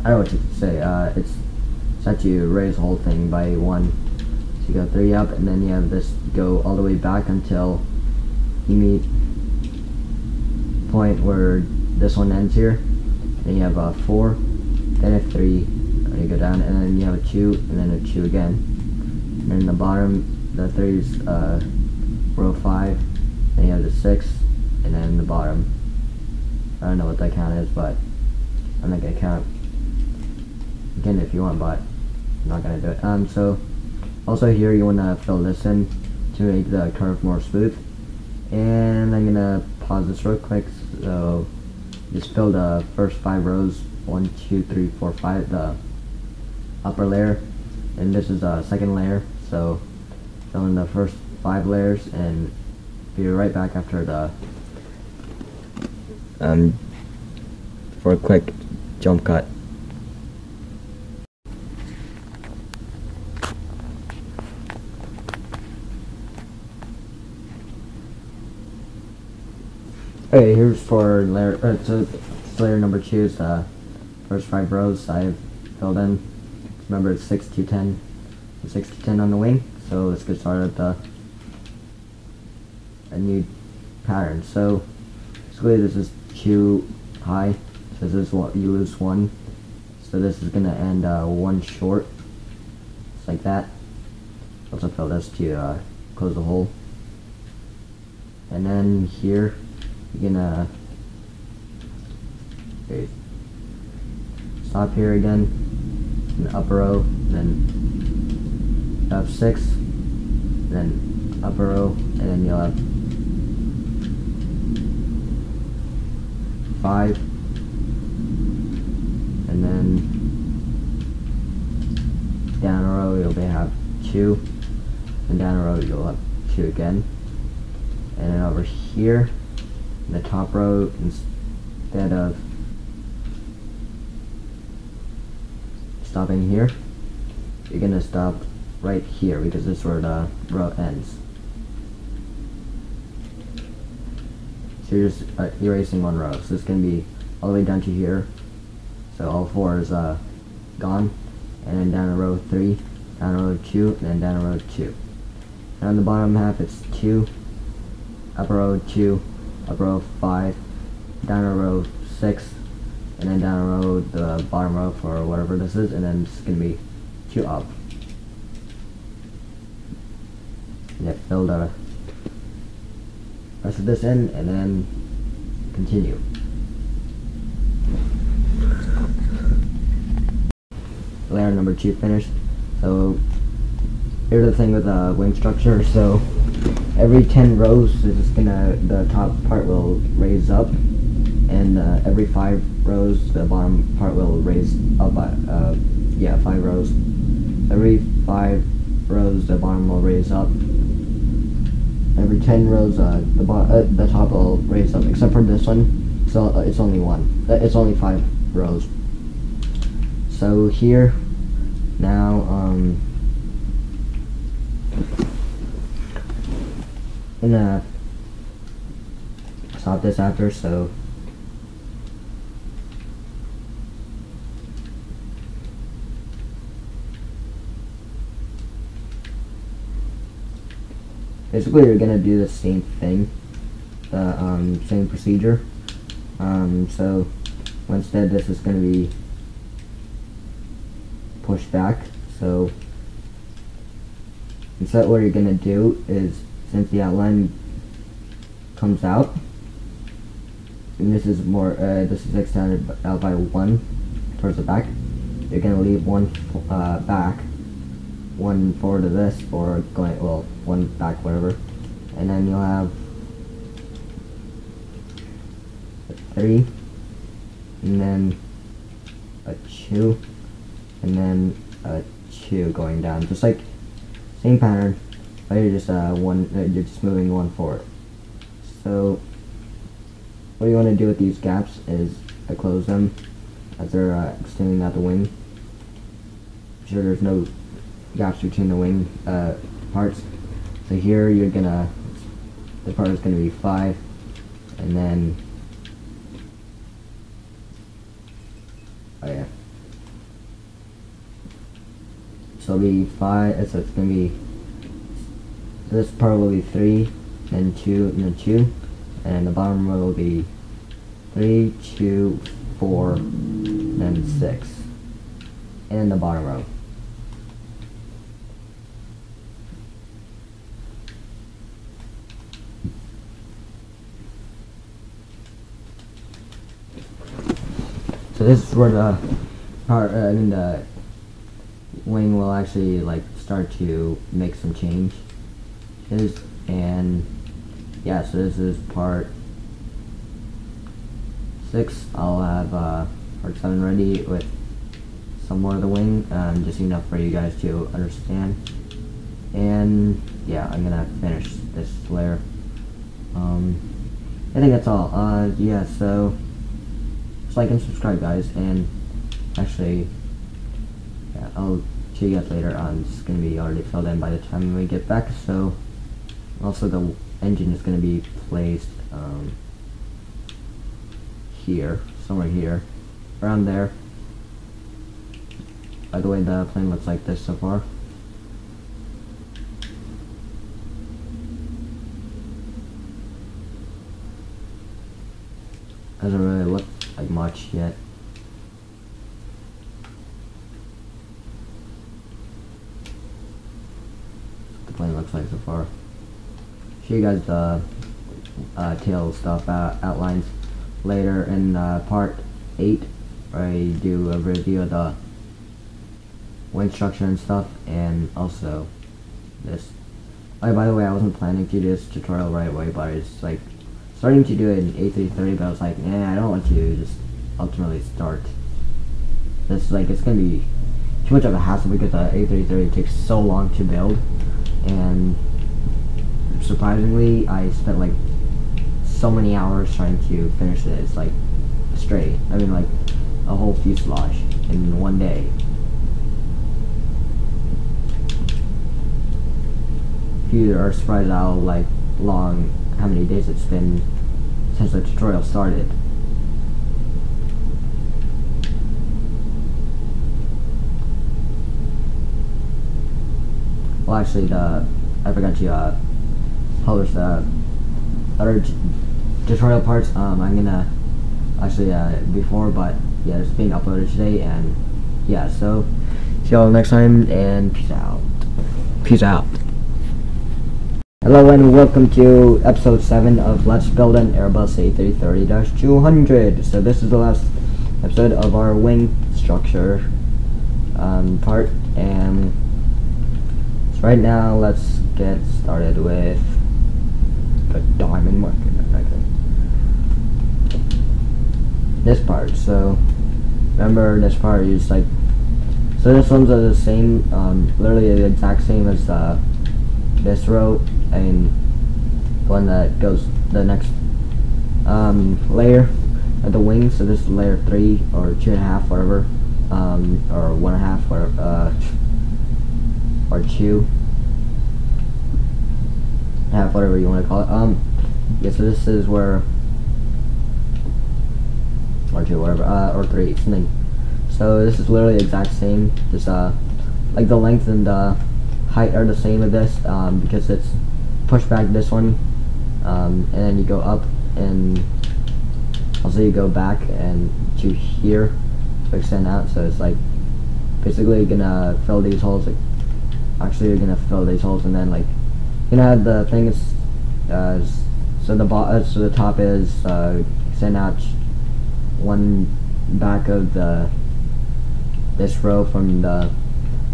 I don't know what to say. It's set to raise the whole thing by 1. So you got 3 up, and then you have this go all the way back until you meet point where this one ends here. Then you have 4, then a 3, and you go down, and then you have a 2, and then a 2 again. And then the bottom, the 3 is row 5, then you have the 6, and then the bottom. I don't know what that count is, but I'm not gonna count. Again, if you want, but I'm not gonna do it. So also here you wanna fill this in to make the curve more smooth. And I'm gonna pause this real quick. So just fill the first 5 rows, 1, 2, 3, 4, 5, the upper layer, and this is the second layer. So fill in the first 5 layers, and be right back after the for a quick jump cut. Okay, here's for layer, so layer number 2 is the first 5 rows I've filled in. Remember, it's 6 to 10, 6 to 10 on the wing. So let's get started with a new pattern. So basically, this is too high, so this is what you lose 1. So this is gonna end 1 short, just like that. Also fill this to close the hole, and then here you're gonna stop here again in the upper row, then have 6, then upper row, and then you'll have 5, and then down a row you'll have 2, and down a row you'll have 2 again, and then over here in the top row, instead of stopping here, you're gonna stop right here, because this is where the row ends. So you're just erasing 1 row. So it's gonna be all the way down to here. So all 4 is gone, and then down a row 3, down a row 2, and then down a row 2. And on the bottom half it's 2, up a row 2, up a row 5, down a row 6, and then down a row the bottom row for whatever this is, and then it's gonna be 2 up. Yeah, fill the rest of this in, and then continue. Layer number 2 finished. So here's the thing with the wing structure. So every 10 rows, the top part will raise up, and every 5 rows, the bottom part will raise up by 5 rows. Every 5 rows, the bottom will raise up. Every 10 rows, the top will raise up, except for this one. So it's only one. It's only 5 rows. So here, now, I'm gonna stop this after. So basically, you're gonna do the same thing, the same procedure. So instead, this is gonna be pushed back. So instead, what you're gonna do is, since the outline comes out, and this is more, this is extended out by 1 towards the back, you're gonna leave 1 back, 1 forward of this, or going, well, 1 back, whatever, and then you'll have 3, and then a 2, and then a 2 going down, just like same pattern, but you're just you're just moving 1 forward. So what you want to do with these gaps is close them as they're extending out the wing. Make sure there's no gaps between the wing parts. So here you're gonna, the part is gonna be 5, and then so it'll be 5. So it's gonna be, this part will be 3, then 2, and then 2, and the bottom row will be 3, 2, 4, then 6, and the bottom row. So this is where the part, the wing will actually like start to make some changes, and yeah, so this is part 6. I'll have part 7 ready with some more of the wing, just enough for you guys to understand. And yeah, I'm gonna finish this layer. I think that's all. Yeah, so just like and subscribe, guys, and actually, yeah, I'll see you guys later. It's gonna be already filled in by the time we get back. So also the engine is gonna be placed here, somewhere here, around there. By the way, the plane looks like this so far. Doesn't really look like much yet. The plane looks like so far. Show you guys the tail stuff, outlines later in part 8, where I do a review of the wing structure and stuff, and also this. Oh, by the way, I wasn't planning to do this tutorial right away, but it's like starting to do it in A330, but I was like, I don't want to just ultimately start this. Like, it's gonna be too much of a hassle because the A330 takes so long to build, and surprisingly, I spent like so many hours trying to finish this, like straight. I mean, like a whole fuselage in one day. If you are surprised how how many days it's been since the tutorial started. Well, actually, I forgot to publish the other tutorial parts. I'm gonna actually before, but yeah, it's being uploaded today, and yeah. So see y'all next time, and peace out. Peace out. Hello and welcome to episode 7 of Let's Build an Airbus A330-200. So this is the last episode of our wing structure part, and so right now let's get started with the diamond marker. This part. So remember, this part is like So this one's the same, literally the exact same as this row, and one that goes the next layer of the wings. So this is layer 3 or 2.5, whatever, or 1.5, whatever, or 2.5, whatever you want to call it. Yeah. So this is where, or 2, whatever, or 3, something. So this is literally the exact same. Just like the length and the height are the same of this, because it's pushed back this one, and then you go up, and also you go back and to here to extend out. So it's like basically you're gonna fill these holes. Like, actually, you're gonna fill these holes, and then like you're gonna have the thing is so the top is extend out one back of this row from the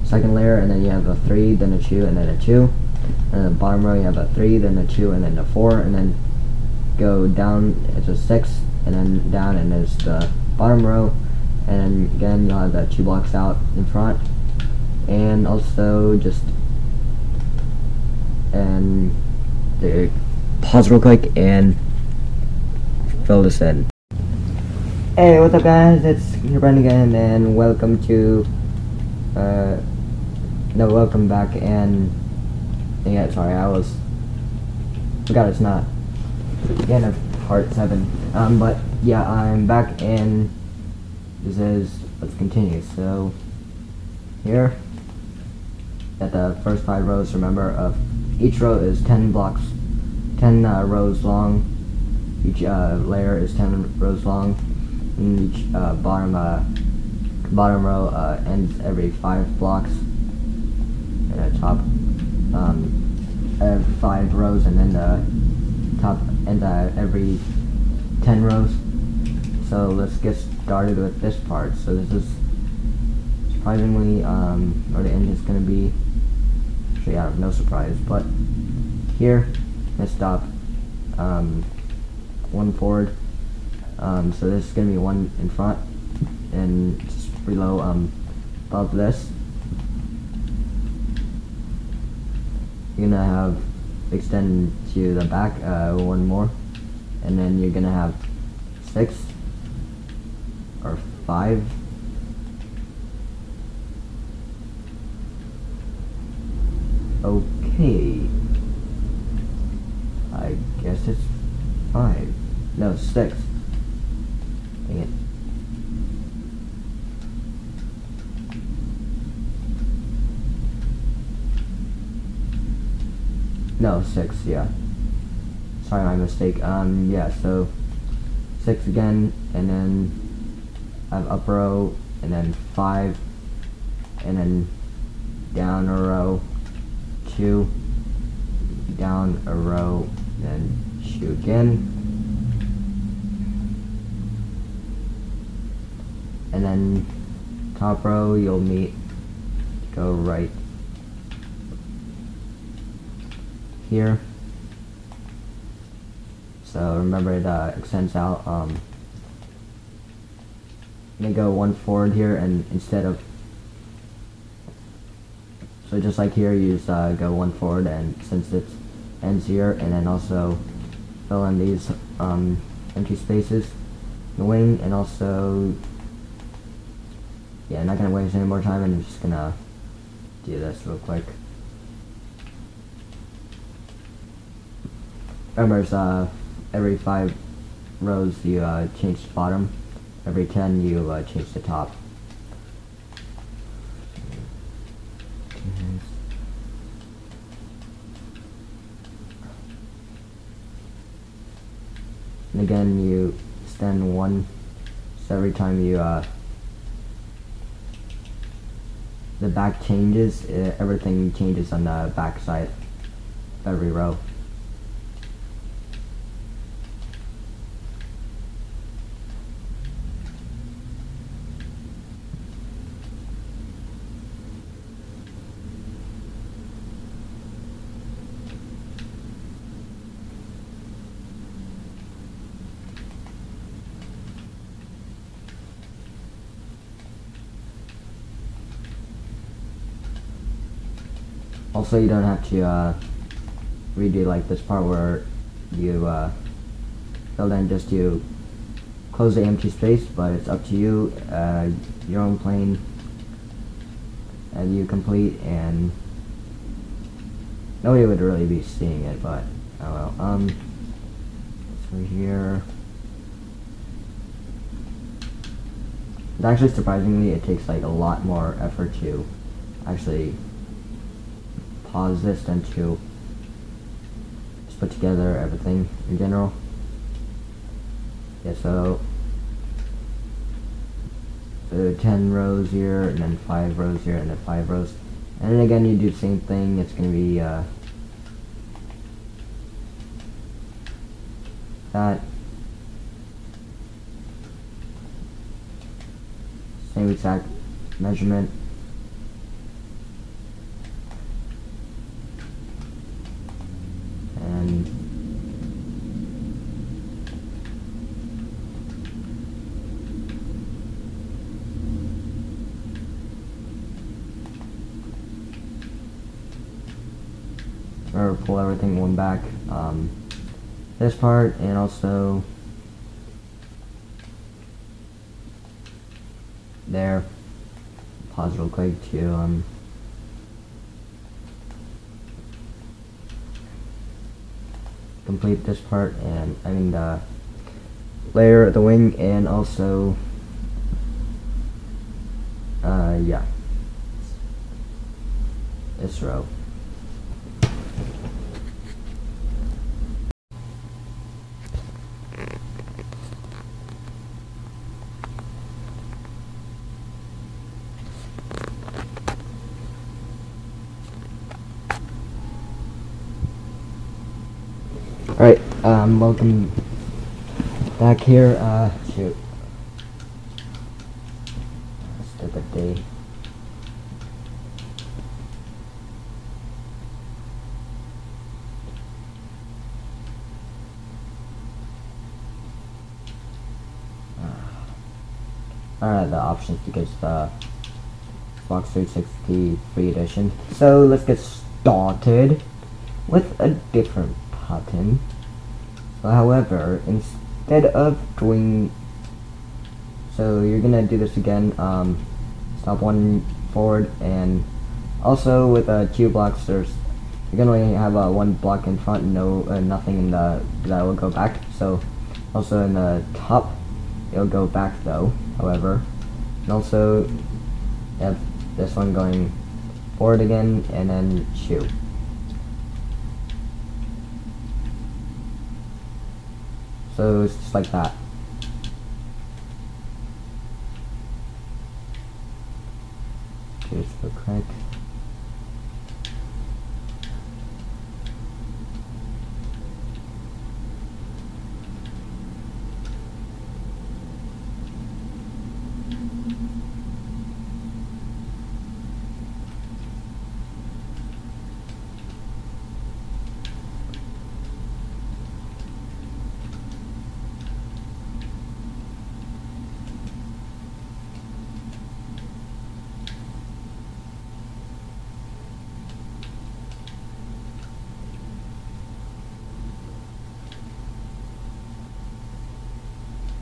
second layer, and then you have a 3, then a 2, and then a 2, and the bottom row you have a 3, then a 2, and then a 4, and then go down, it's a 6, and then down, and there's the bottom row, and then again you'll have the 2 blocks out in front, and also just, and pause real quick and fill this in. Hey, what's up guys, it's your friend again, and welcome to, welcome back, and, yeah, sorry, forgot it's not the end of part 7, but, yeah, I'm back, and let's continue. So, here, at the first 5 rows, remember, each row is 10 blocks, 10 rows long, each layer is 10 rows long, and each bottom row ends every 5 blocks, and the top 5 rows, and then the top ends every 10 rows. So let's get started with this part. So this is surprisingly where the end is going to be. Actually, out of no surprise, but here let's stop 1 forward. So this is going to be 1 in front, and just below above this you're going to have extend to the back 1 more, and then you're going to have 6 or 5 okay, I guess it's 5, no, 6. Dang it. No, 6, yeah. Sorry, my mistake. Yeah, so 6 again, and then I have up row, and then 5, and then down a row, 2, down a row, then 2 again. And then top row you'll go right here. So remember it extends out. I'm gonna go 1 forward here, and instead of, so just like here, you just go 1 forward, and since it ends here, and then also fill in these empty spaces in the wing, and also, yeah, I'm not gonna waste any more time, and I'm just gonna do this real quick. Remember, it's every 5 rows you change the bottom, every 10 you change the top. And again, you extend 1, so every time you the back changes, everything changes on the back side of every row. Also, you don't have to redo like this part where you fill in, just to close the empty space, but it's up to you, your own plane, and you complete, and nobody would really be seeing it, but oh well. So here, actually surprisingly it takes like a lot more effort to actually pause this than to just put together everything in general. Yeah, so 10 rows here, and then 5 rows here, and then 5 rows. And then again, you do the same thing. It's going to be that. Same exact measurement. And or pull everything one back, this part, and also there. Pause real quick to complete this part, and I mean the layer of the wing, and also yeah, this row. Alright, welcome back here. Shoot. Stupid day. Alright, the options to get the Xbox 360 free edition. So let's get started with a different pattern. So, however, instead of doing, so you're gonna do this again, stop one forward, and also with Q blocks, you're gonna only have one block in front, no nothing in the that will go back. So also in the top, it'll go back though. However, and also you have this one going forward again, and then Q. So it's just like that. Here's the crank.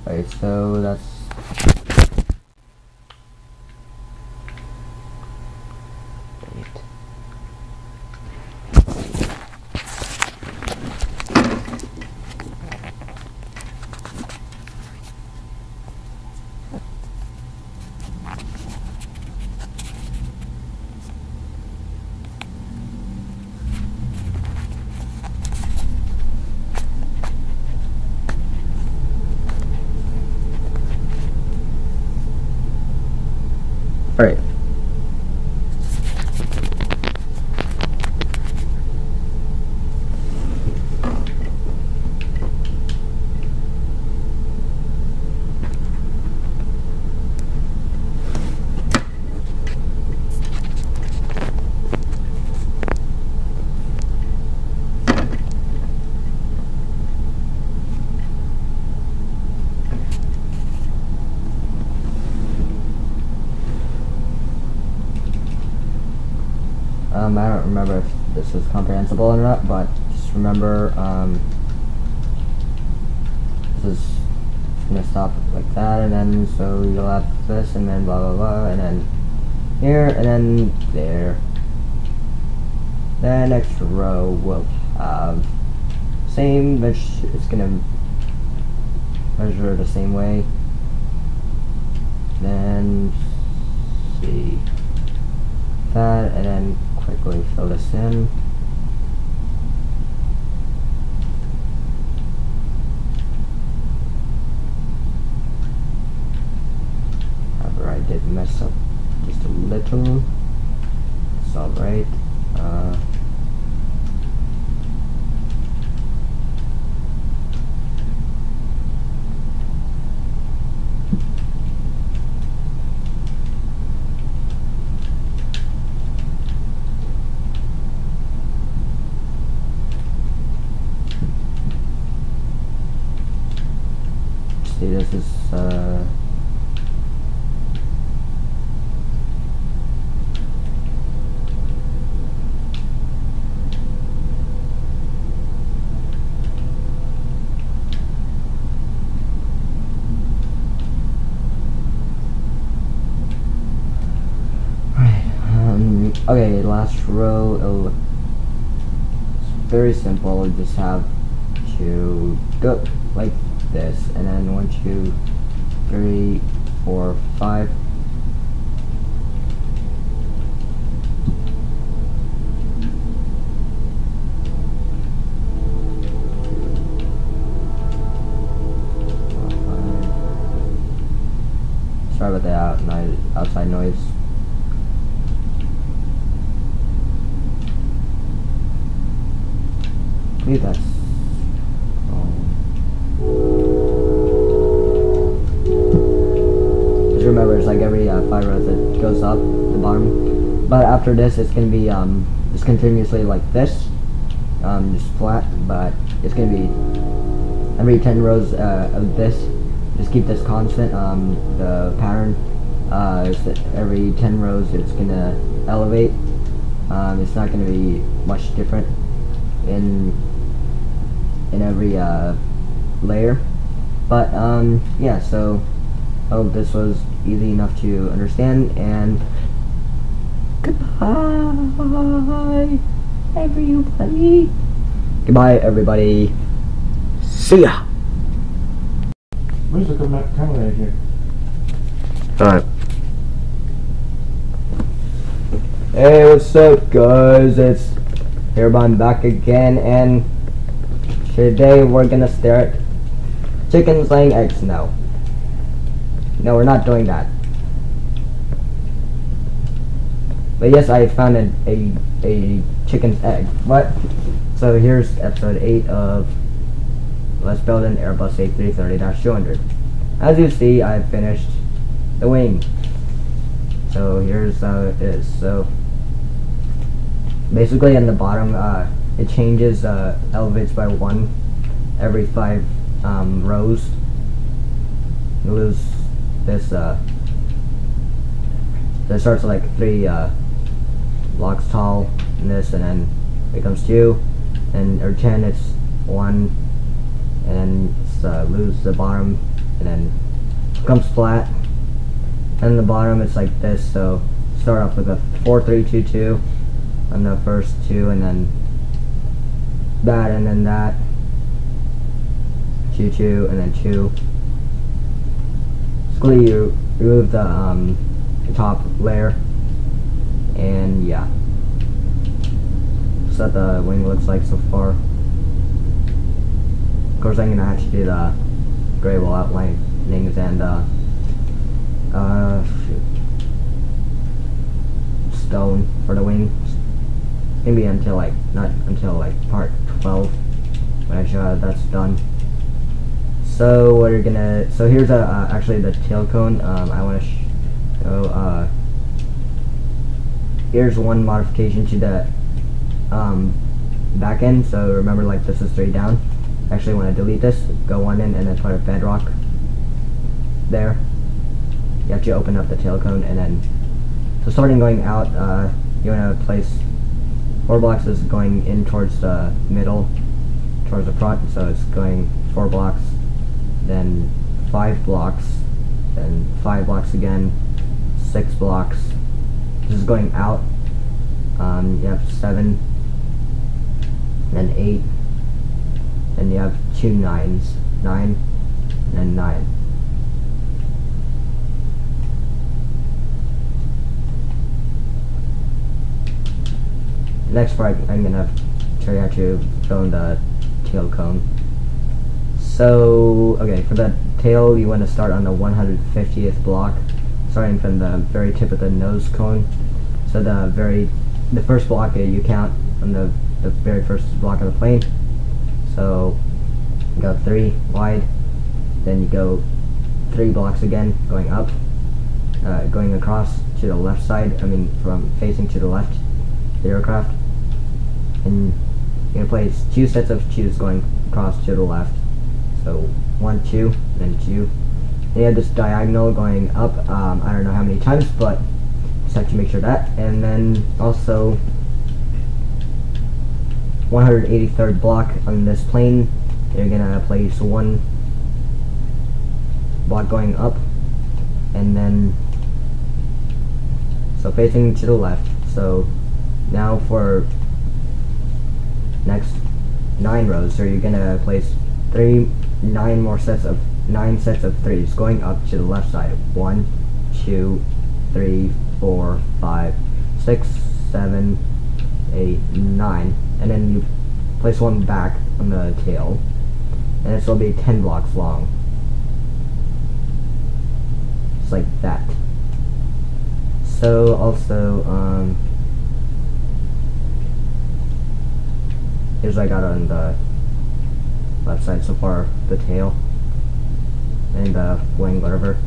Right, so that's alright. I don't remember if this is comprehensible or not, but just remember, this is gonna stop like that, and then so you'll have this, and then blah blah blah, and then here, and then there. The next row will have same, which it's gonna measure the same way. Then see that, and then quickly fill this in. However, I did mess up just a little. It's alright. See, this is okay, last row. It's very simple. You just have to go like this, and then 1, 2, 3, 4, 5. Sorry about the outside noise. I believe that's just remember, it's like every 5 rows it goes up the bottom, but after this it's gonna be just continuously like this, just flat, but it's gonna be every 10 rows of this. Just keep this constant. The pattern is that every 10 rows it's gonna elevate. It's not gonna be much different in every layer, but yeah, so I hope this was easy enough to understand, and goodbye everybody. Goodbye everybody. See ya. Where's the camera here? Alright. Hey, what's up guys? It's Airbus back again, and today we're gonna stare at chickens laying eggs. No, we're not doing that. But yes, I found a chicken's egg. What? So here's episode 8 of Let's Build an Airbus A330-200. As you see, I've finished the wing. So here's how it is. So basically in the bottom, it changes, elevates by 1 every 5 rows. You lose this, that starts at like 3 blocks tall, and this, and then becomes 2, and or 10 it's 1, and then it's, lose the bottom, and then becomes flat, and the bottom it's like this. So start off with a 4, 3, 2, 2 on the first 2, and then that, and then that, 2, 2, and then 2. Basically you remove the top layer, and yeah, that's what the wing looks like so far. Of course I'm gonna have to do the gray wall outlinings and stone for the wings. Maybe until like, not until like part 12 when I show how that's done. So what you're gonna, so here's actually the tail cone. I want to show, here's one modification to the back end. So remember, like, this is 3 down. Actually want to delete this, go 1 in, and then put a bedrock there. You have to open up the tail cone, and then, so starting going out, you want to place 4 blocks is going in towards the middle, towards the front, so it's going 4 blocks, then 5 blocks, then 5 blocks again, 6 blocks. This is going out. You have 7, then 8, and you have 2 9s, 9, and 9. Next part, I'm gonna show you how to fill in the tail cone. So, okay, for the tail, you want to start on the 150th block, starting from the very tip of the nose cone. So the first block you count on the very first block of the plane. So you go 3 wide, then you go 3 blocks again, going up, going across to the left side. I mean, from facing to the left, the aircraft. And you're gonna place 2 sets of tubes going across to the left. So 1, 2, then 2. And you have this diagonal going up. I don't know how many times, but just have to make sure that. And then also 183rd block on this plane. You're gonna place 1 block going up, and then so facing to the left. So now for next 9 rows, so you're gonna place 9 sets of 3s going up to the left side. 1, 2, 3, 4, 5, 6, 7, 8, 9, and then you place 1 back on the tail, and this will be 10 blocks long, just like that. So also, here's what I got on the left side so far: the tail and the wing, whatever.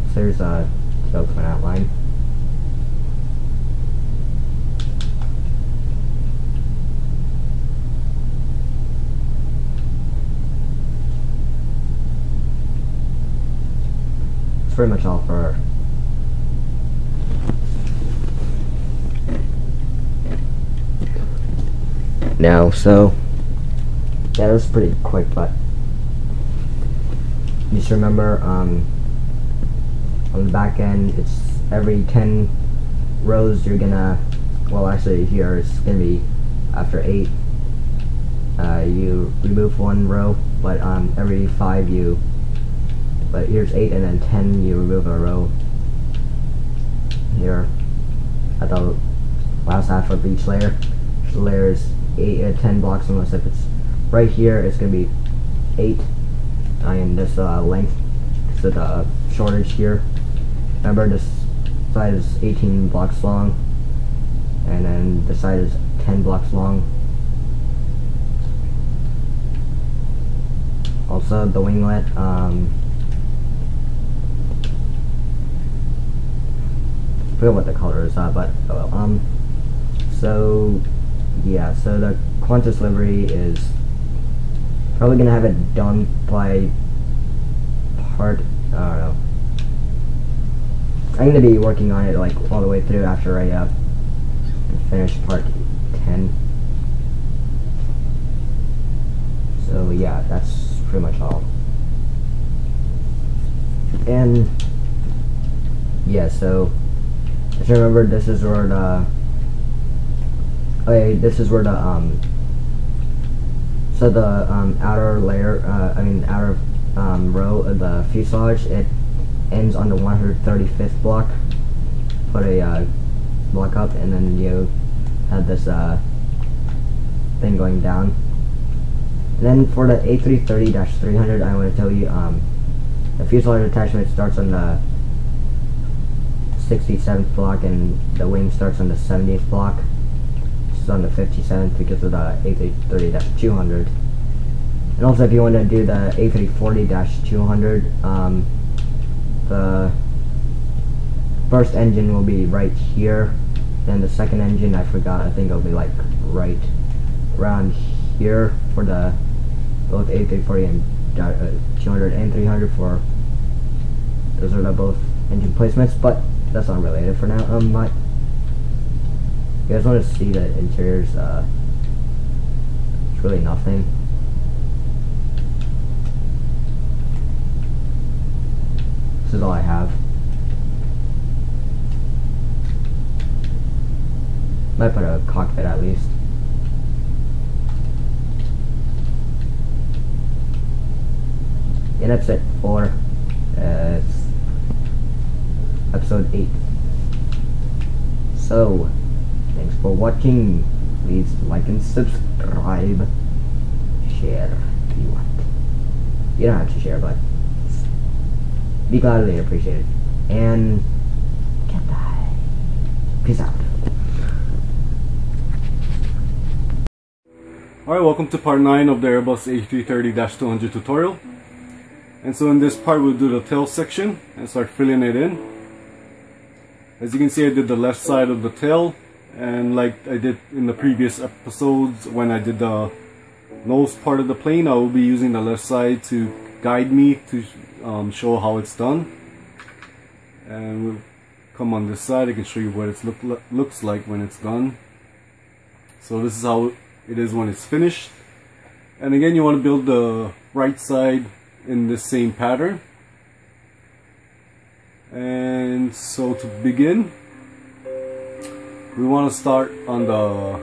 So there's a tail twin outline. It's pretty much all for now. So yeah, that was pretty quick, but just remember, on the back end, it's every 10 rows you're gonna, well, actually here it's gonna be after 8, you remove 1 row, but every 5 but here's 8, and then 10 you remove a row here at the last half of each layer. The layer is 10 blocks, unless if it's right here, it's gonna be 8 in this length because of the shortage here. Remember, this side is 18 blocks long, and then this side is 10 blocks long. Also, the winglet, I forget what the color is, but oh well. So yeah, so the Qantas livery is probably gonna have it done by part, I don't know. I'm gonna be working on it like all the way through after I finish part 10. So yeah, that's pretty much all. And yeah, so just remember, this is where the so the outer layer, outer row of the fuselage, it ends on the 135th block. Put a block up, and then you have this thing going down. And then for the A330-300, I want to tell you, the fuselage attachment starts on the 67th block, and the wing starts on the 70th block. This is on the 57th because of the A330-200. And also, if you want to do the A340-200, the first engine will be right here. Then the second engine, I forgot, I think it'll be like right around here for the both A340 and 200 and 300. For those are the both engine placements, but that's unrelated for now. You guys want to see the interiors? It's really nothing. This is all I have. Might put a cockpit at least. In episode 4, it's episode 8. So, thanks for watching. Please like and subscribe. Share if you want. You don't have to share, but be gladly appreciated. And goodbye. Peace out. Alright, welcome to part 9 of the Airbus A330-200 tutorial. And so in this part we'll do the tail section and start filling it in. As you can see, I did the left side of the tail, and like I did in the previous episodes when I did the nose part of the plane, I will be using the left side to guide me to show how it's done. And we'll come on this side. I can show you what it looks like when it's done. So this is how it is when it's finished. And again, you want to build the right side in the same pattern. And so to begin, we want to start on the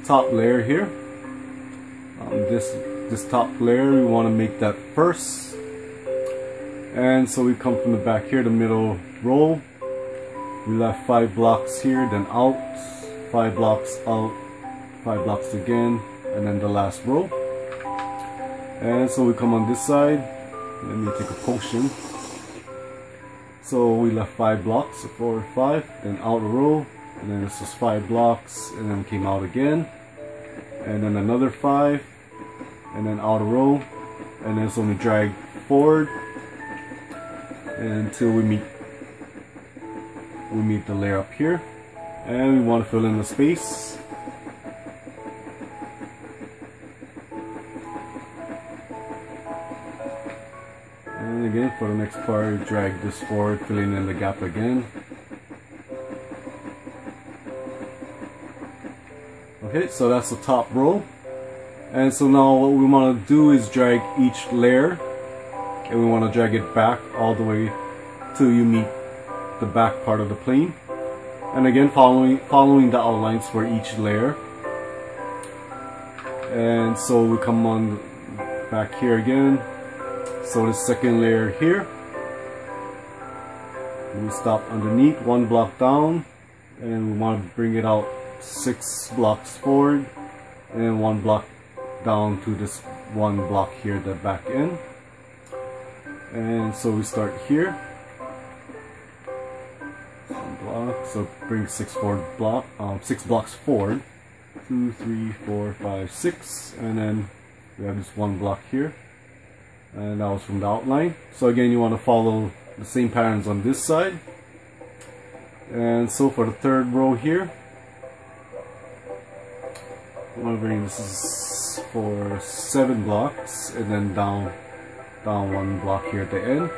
top layer here. This top layer, we want to make that first. And so we come from the back here, the middle row. We left 5 blocks here, then out, 5 blocks out, 5 blocks again, and then the last row. And so we come on this side. Let me take a potion. So we left 5 blocks, so 4, 5, then out a row, and then this was 5 blocks, and then came out again, and then another 5, and then out a row, and then so we drag forward until we meet the layer up here, and we want to fill in the space. And again, for the next part, drag this forward, filling in the gap again. Okay, so that's the top row. And so now what we want to do is drag each layer, and we want to drag it back all the way till you meet the back part of the plane. And again, following the outlines for each layer. And so we come on back here again. So the second layer here, we stop underneath, 1 block down, and we want to bring it out 6 blocks forward, and 1 block down to this 1 block here, the back end. And so we start here, 1 block, so bring 6 blocks forward, 2, 3, 4, 5, 6, and then we have this 1 block here. And that was from the outline. So again, you want to follow the same patterns on this side. And so for the third row here, I want to bring this is for 7 blocks, and then down 1 block here at the end.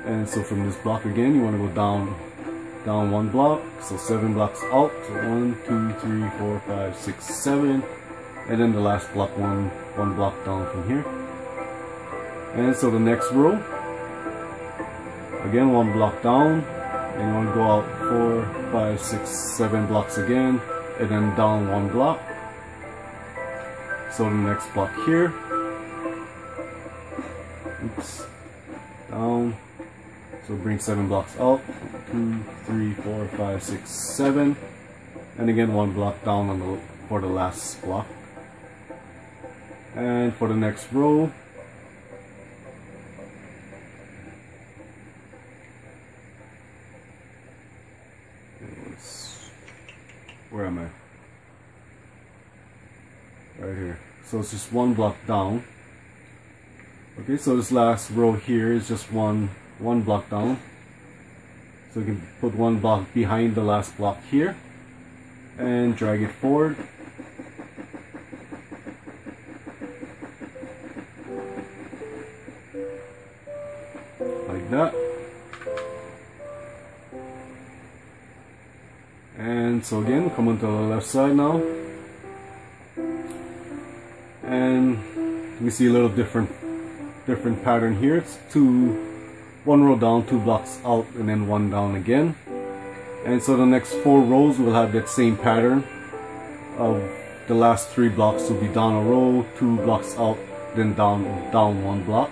And so from this block again, you want to go down 1 block, so 7 blocks out. So 1, 2, 3, 4, 5, 6, 7. And then the last block, one block down from here. And so the next row, again 1 block down, and you want to go out 4, 5, 6, 7 blocks again, and then down 1 block. So the next block here, oops, down, so bring 7 blocks out, 2, 3, 4, 5, 6, 7, and again 1 block down for the last block. And for the next row, where am I? Right here. So it's just 1 block down. Okay, so this last row here is just one block down. So you can put 1 block behind the last block here and drag it forward. Like that. And so again, come onto the left side now, and you see a little different pattern here. It's one row down, 2 blocks out, and then 1 down again. And so the next 4 rows will have that same pattern. Of the last 3 blocks will be down a row, 2 blocks out, then down 1 block.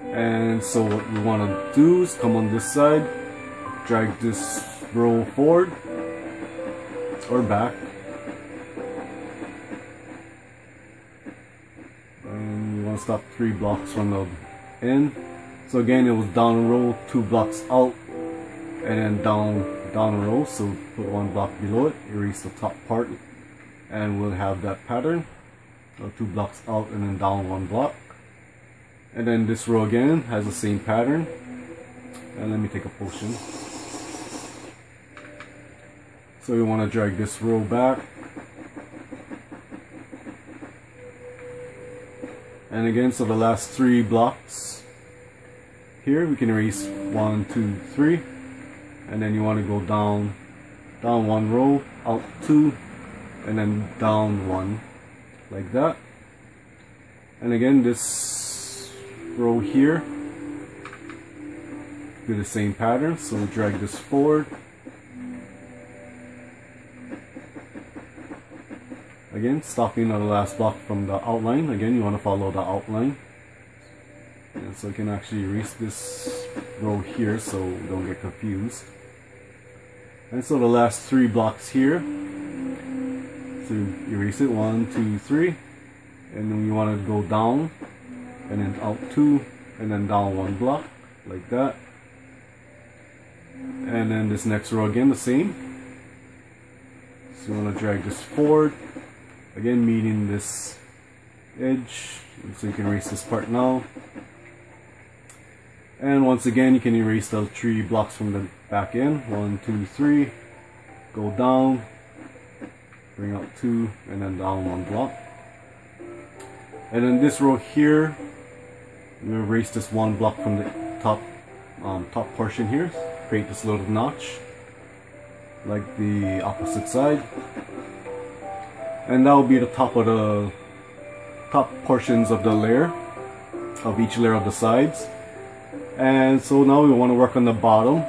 And so what we want to do is come on this side, drag this row forward or back, and you want to stop 3 blocks from the end. So again, it was down a row, 2 blocks out, and then down a row. So put 1 block below it, erase the top part, and we'll have that pattern. So 2 blocks out and then down 1 block. And then this row again has the same pattern. And let me take a potion. So we want to drag this row back. And again, so the last 3 blocks here, we can erase 1, 2, 3. And then you want to go down 1 row, out 2, and then down 1, like that. And again, this row here, do the same pattern. So drag this forward. Again, stopping at the last block from the outline. Again, you want to follow the outline. And so you can actually erase this row here so you don't get confused. And so the last 3 blocks here, so erase it, 1, 2, 3, and then you want to go down, and then out 2, and then down 1 block, like that. And then this next row again, the same. So you want to drag this forward, again meeting this edge, and so you can erase this part now. And once again, you can erase the 3 blocks from the back end. 1, 2, 3. Go down. Bring up 2. And then down 1 block. And then this row here, we erase this 1 block from the top portion here. Create this little notch, like the opposite side. And that will be the top of the top portions of the layer, of each layer of the sides. And so now we want to work on the bottom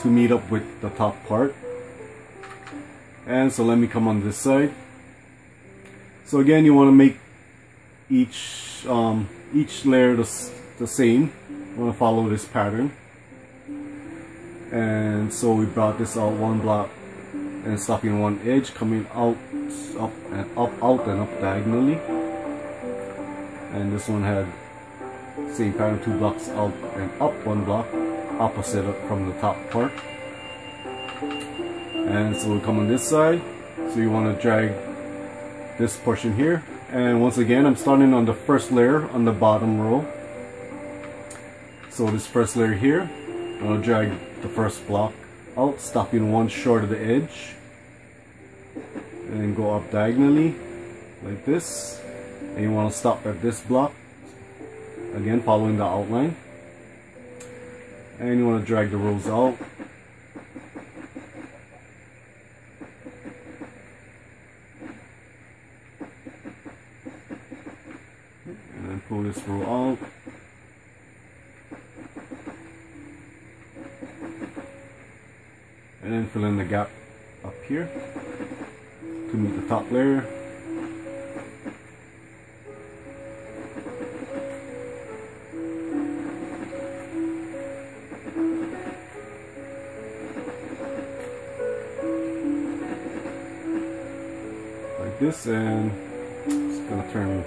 to meet up with the top part. And so let me come on this side. So again, you want to make each layer the same. You want to follow this pattern. And so we brought this out 1 block and stopping 1 edge, coming out, up and up, out and up diagonally. And this one had same pattern, 2 blocks out and up 1 block, opposite from the top part. And so we come on this side, so you want to drag this portion here. And once again, I'm starting on the first layer on the bottom row. So this first layer here, I'm going to drag the first block out, stopping 1 short of the edge, and then go up diagonally like this. And you want to stop at this block, again following the outline, and you want to drag the rows out. And then pull this row out. And then fill in the gap up here to meet the top layer. Like this, and it's gonna turn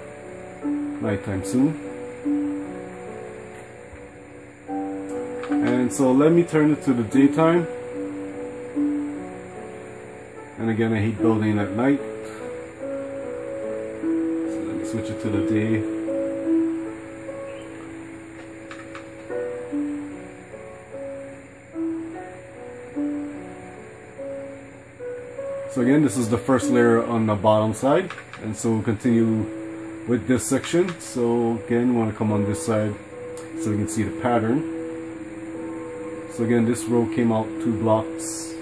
nighttime soon. And so let me turn it to the daytime. And again, I hate building at night, so let me switch it to the day. So again, this is the first layer on the bottom side, and so we'll continue with this section. So again, we want to come on this side so we can see the pattern. So again, this row came out 2 blocks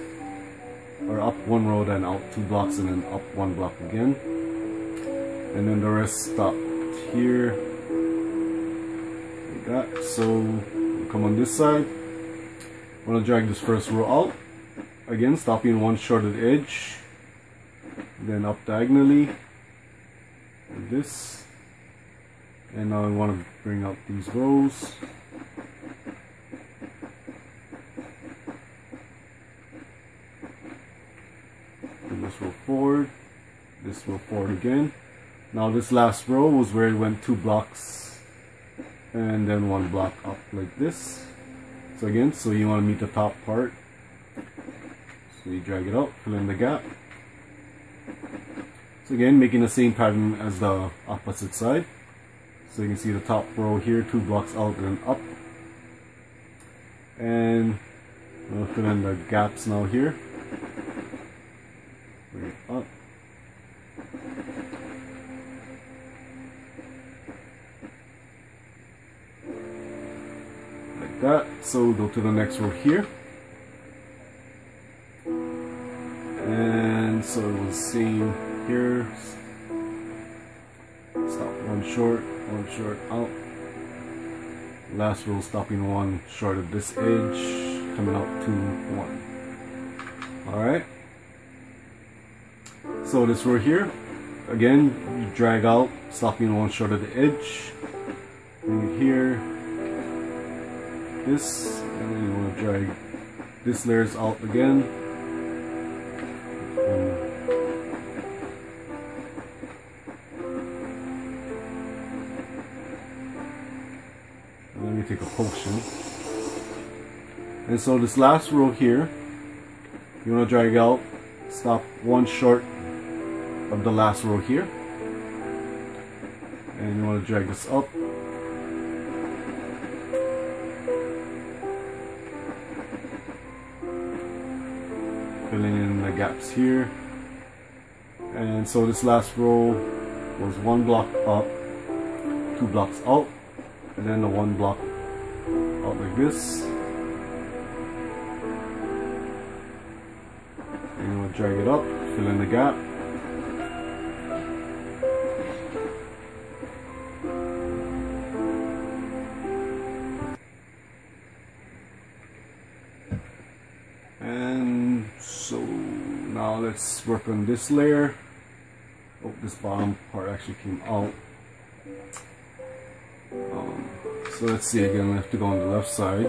or up one row, then out 2 blocks, and then up 1 block again. And then the rest stop here, like that. So we'll come on this side. I'm gonna drag this first row out, again stopping one short of the edge, then up diagonally, like this. And now I want to bring out these rows. Bring this row forward, this row forward again. Now this last row was where it went 2 blocks and then 1 block up like this. So again, so you want to meet the top part. So you drag it out, fill in the gap. So again, making the same pattern as the opposite side. So you can see the top row here, 2 blocks out and up. And I'm going to fill in the gaps now here. Bring it up. Like that. So go to the next row here. And so it was same here. Stop one short out. Last row stopping 1 short of this edge, coming out to 1. Alright. So this row here, again, you drag out, stopping 1 short of the edge. Bring it here. This, and then you want to drag this layers out again. Let me take a potion. And so this last row here, you want to drag out, stop 1 short of the last row here, and you want to drag this up. Filling in the gaps here. And so this last row was 1 block up, 2 blocks out, and then the 1 block out like this. And you want to drag it up, fill in the gap. And so now let's work on this layer. Oh, this bottom part actually came out. So let's see again, we have to go on the left side.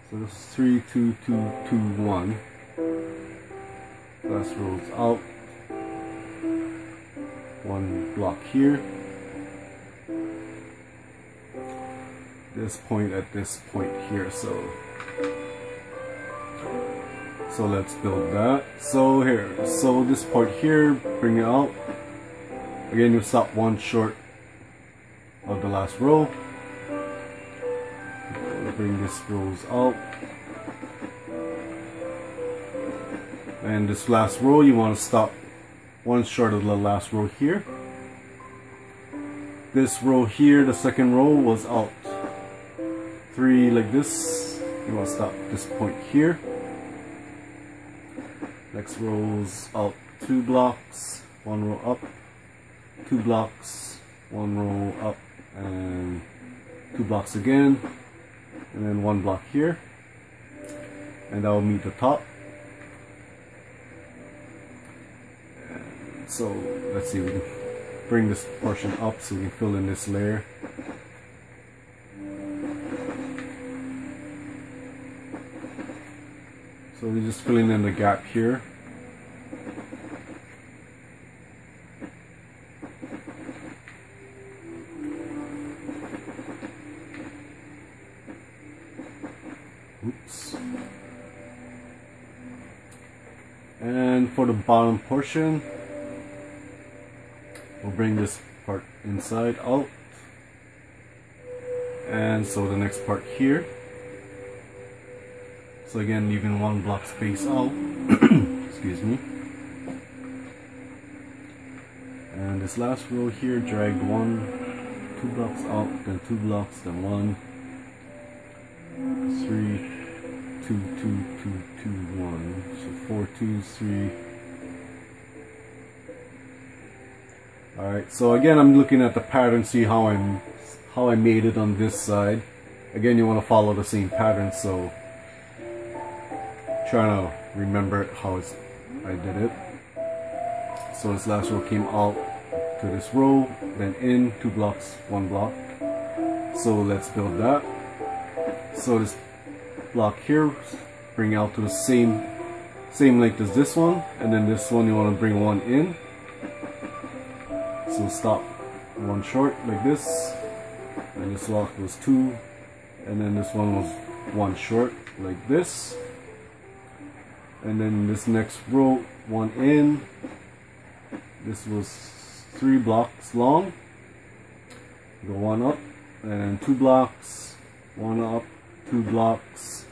So this is 3, 2, 2, 2, 1. Last row is out. 1 block here. This point at this point here, so let's build that. So here, so this part here, bring it out. Again, you stop 1 short of the last row. Bring this rows out. And this last row, you want to stop 1 short of the last row here. This row here, the second row was out 3 like this. You want to stop this point here. Next row's out 2 blocks, 1 row up. 2 blocks, 1 row up, and 2 blocks again, and then 1 block here, and that will meet the top. And so let's see, we can bring this portion up so we can fill in this layer. So we're just filling in the gap here. Oops. And for the bottom portion, we'll bring this part inside out. And so the next part here. So again, leaving 1 block space out. Excuse me. And this last row here, dragged 2 blocks out, then 2 blocks, then 1, 3, 2, 2, 2, 2, 1. So 4 2s, 3. Alright, so again I'm looking at the pattern, see how I made it on this side. Again, you want to follow the same pattern, so trying to remember how I did it. So this last row came out to this row, then in 2 blocks, 1 block. So let's build that. So this block here, bring out to the same length as this one, and then this one you want to bring 1 in. So stop 1 short like this, and this block was 2, and then this one was 1 short like this, and then this next row 1 in. This was 3 blocks long, go 1 up, and 2 blocks, 1 up, 2 blocks,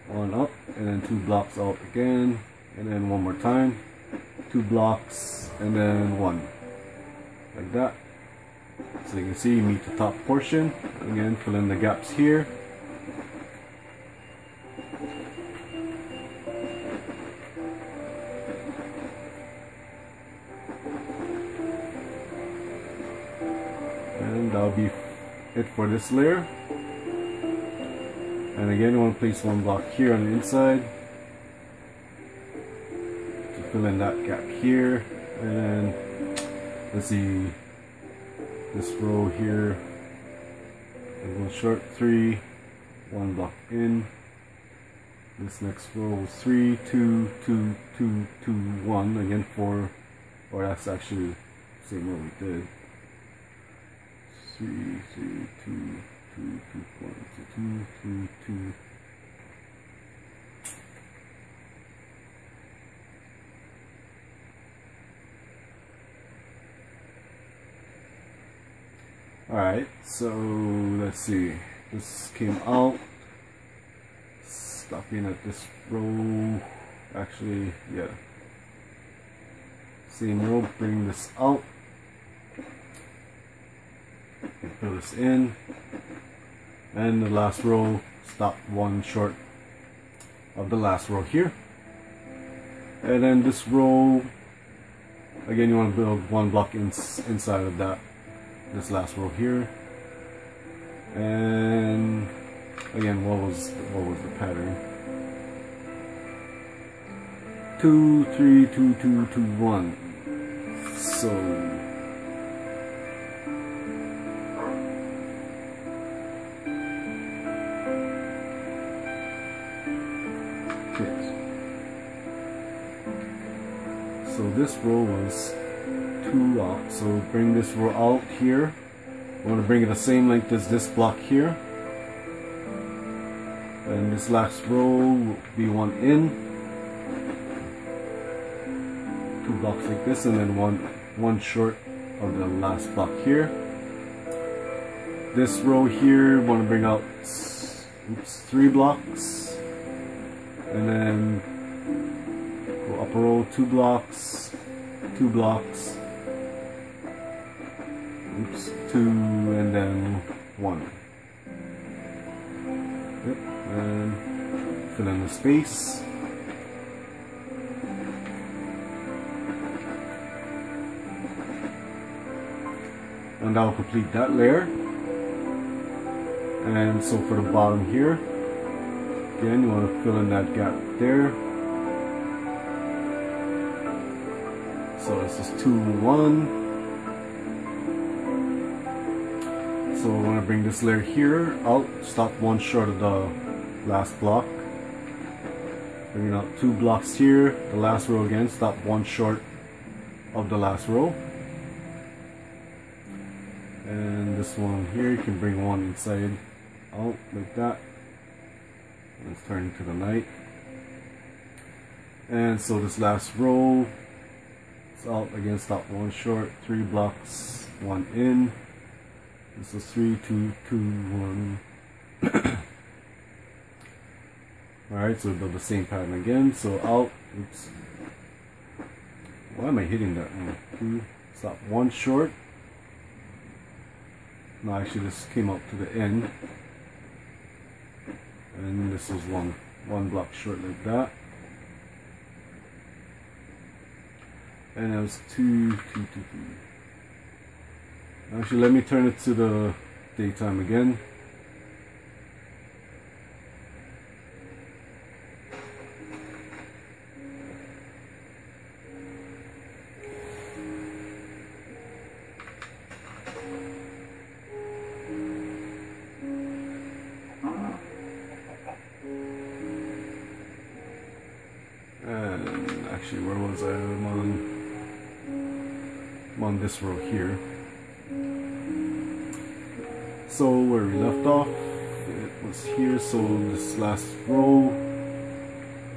1 up, and then 2 blocks out again, and then 1 more time, 2 blocks, and then 1, like that. So you can see you meet the top portion. Again, fill in the gaps here. And that'll be it for this layer. And again, you want to place 1 block here on the inside to fill in that gap here. And then let's see, this row here, and 1 short, 3, 1 block in. This next row is 3, 2, 2, 2, 2, 1. Again, 4, or that's actually the same row we did. 3, 3, 2, 2, 2, 1, 2, 3, 2. Alright, so let's see. This came out. Stopping at this row. Actually, yeah. Same row, bring this out. Fill this in, and the last row, stop 1 short of the last row here. And then this row, again you want to build 1 block inside of that, this last row here. And again, what was the pattern? 2, 3, 2, 2, 2, 1. So this row was 2 out, so bring this row out here. We want to bring it the same length as this block here, and this last row will be 1 in, 2 blocks like this, and then one short of the last block here. This row here, want to bring out 3 blocks, and then go up a row, 2 blocks, 2 blocks, 2, and then 1. Yep, and fill in the space. And that will complete that layer. And so for the bottom here, again, you want to fill in that gap there. So this is 2, 1. So we want to bring this layer here out, stop 1 short of the last block. Bring out 2 blocks here, the last row again, stop 1 short of the last row. And this one here, you can bring 1 inside out like that. Let's turn to the night. And so this last row is out again, stop 1 short, 3 blocks, 1 in. This is 3, 2, 2, 1. Alright, so we'll build the same pattern again. So out, oops. Why am I hitting that? 2, stop 1 short. No, actually this came up to the end. And this was 1 one block short like that. And it was 2, 2, 2, 2. Actually, let me turn it to the daytime again. And actually, where was I? I'm on this row here. So where we left off, it was here. So this last row,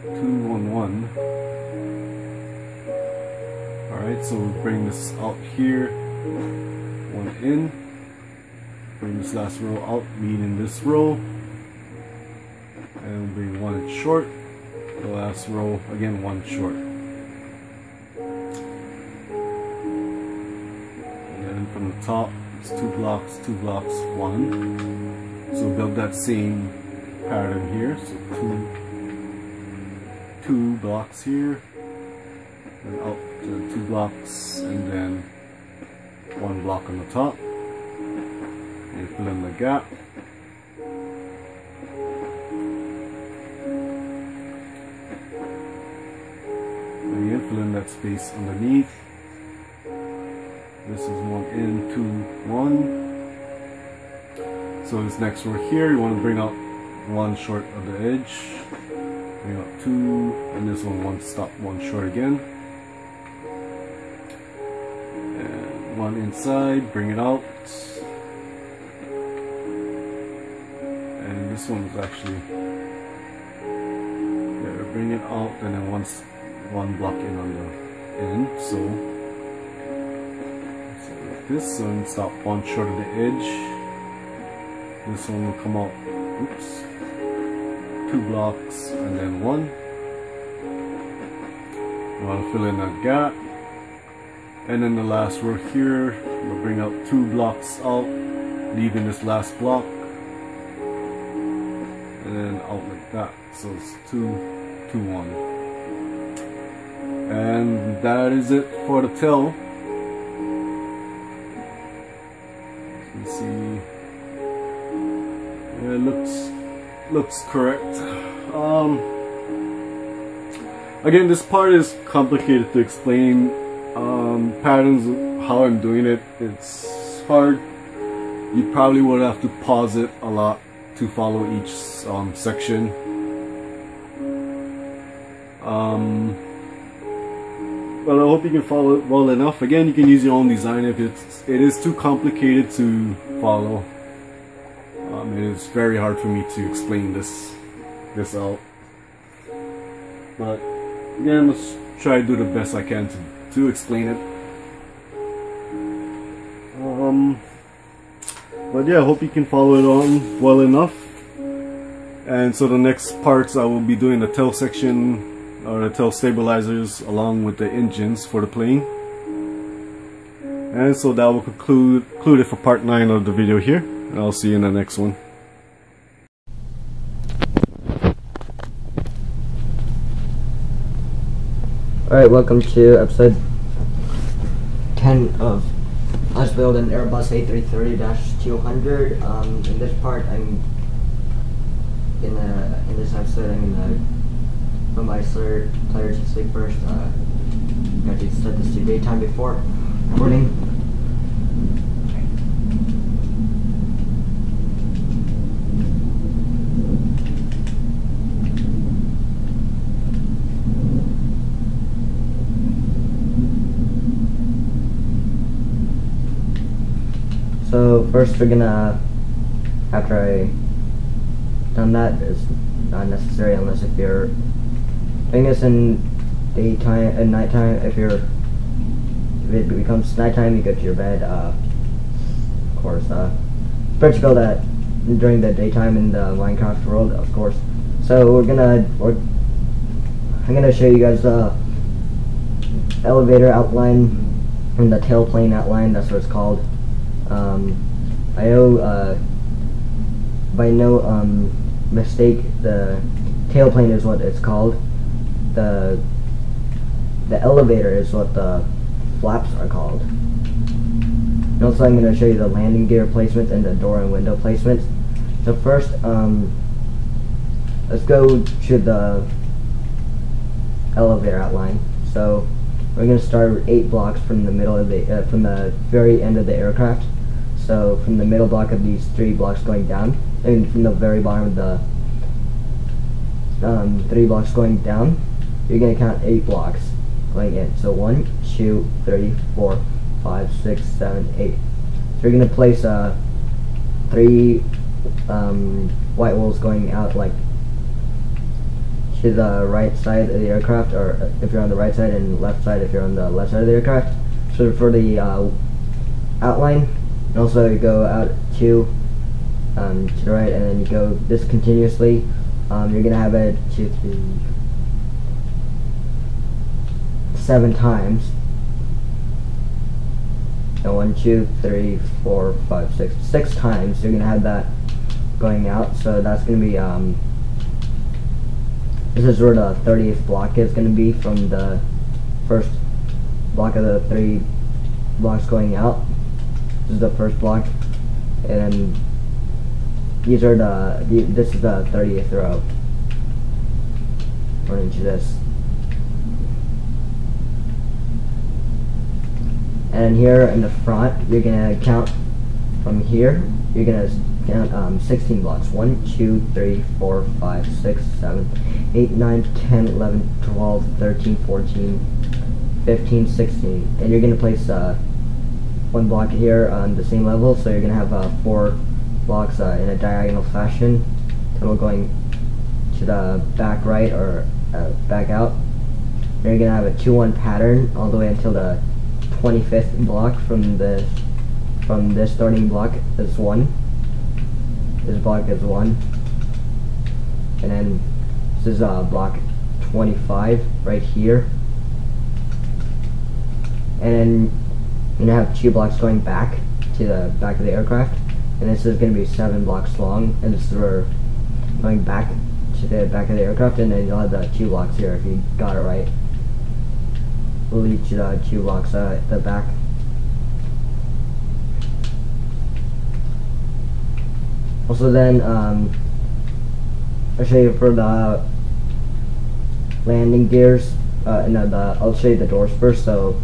2, 1, 1. All right. So we'll bring this out here, 1 in. Bring this last row out, meet in this row, and we'll bring 1 short. The last row again, 1 short. From the top, it's 2 blocks, 2 blocks, 1. So build that same pattern here. So two blocks here, and out to 2 blocks, and then 1 block on the top. And fill in the gap. And again, fill in that space underneath. This is 1 in, 2, 1. So this next row here, you want to bring out 1 short of the edge. Bring out 2, and this one stop 1 short again. And 1 inside, bring it out. And this one is actually there. Bring it out, and then 1 block in on the end. So this one stop 1 short of the edge. This one will come out, oops, 2 blocks and then 1. You want to fill in that gap, and then the last row here, we'll bring out 2 blocks out, leaving this last block, and then out like that. So it's 2, 2, 1, and that is it for the tail. See, yeah, it looks correct. Again, this part is complicated to explain. Patterns, how I'm doing it, it's hard. You probably would have to pause it a lot to follow each section. But I hope you can follow it well enough. Again, you can use your own design if it is too complicated to follow. It is very hard for me to explain this out. But again, let's try to do the best I can to explain it. But yeah, I hope you can follow it on well enough. And so the next parts I will be doing the tail section, or the tail stabilizers, along with the engines for the plane. And so that will conclude it for part 9 of the video here, and I'll see you in the next one. Alright, welcome to episode 10 of Let's Build an Airbus A330-200. In this part, in this episode, I'm gonna put my player to sleep first. Got to set this to daytime before recording. So first we're gonna, after I done that, it's not necessary unless if you're doing this in daytime and nighttime. If it becomes nighttime, you go to your bed. Of course, but you build that during the daytime in the Minecraft world, of course. So I'm gonna show you guys the elevator outline and the tailplane outline. That's what it's called. I know by no mistake the tailplane is what it's called. The elevator is what the flaps are called. And also I'm going to show you the landing gear placement and the door and window placements. So first, let's go to the elevator outline. So we're going to start with 8 blocks from the middle of the from the very end of the aircraft. So from the middle block of these 3 blocks going down, and from the very bottom of the 3 blocks going down, you're going to count 8 blocks going in. So 1, 2, 3, 4, 5, 6, 7, 8. So you're going to place 3 white walls going out like to the right side of the aircraft, or if you're on the right side, and left side if you're on the left side of the aircraft. So for the outline, and also you go out to the right, and then you go this continuously. You're gonna have it 2, 3, 7 times. So 1, 2, 3, 4, 5, 6 times. You're gonna have that going out. So that's gonna be this is where the 30th block is going to be, from the first block of the 3 blocks going out. This is the first block, and these are this is the 30th row running to this. And here in the front, you're going to count from here. You're going to count 16 blocks. 1, 2, 3, 4, 5, 6, 7, 8, 9, 10, 11, 12, 13, 14, 15, 16. And you're going to place 1 block here on the same level, so you're going to have 4 blocks in a diagonal fashion, total going to the back right or back out. And you're going to have a 2-1 pattern all the way until the 25th block. From this starting block is 1. This block is 1, and then this is block 25 right here, and then you're gonna have 2 blocks going back to the back of the aircraft, and this is gonna be 7 blocks long, and this is where going back to the back of the aircraft, and then you'll have the 2 blocks here if you got it right. We'll lead to the 2 blocks at the back. Also then, I'll show you for the landing gears, I'll show you the doors first. So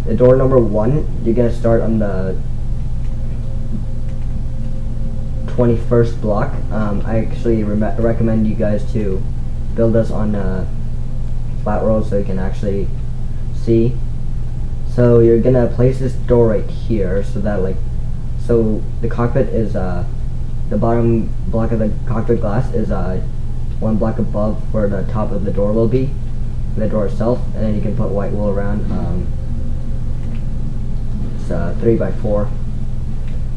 the door number 1, you're going to start on the 21st block. I actually recommend you guys to build this on flat roll so you can actually see. So you're going to place this door right here, so that so the cockpit is the bottom block of the cockpit glass is 1 block above where the top of the door will be, the door itself, and then you can put white wool around. It's 3x4,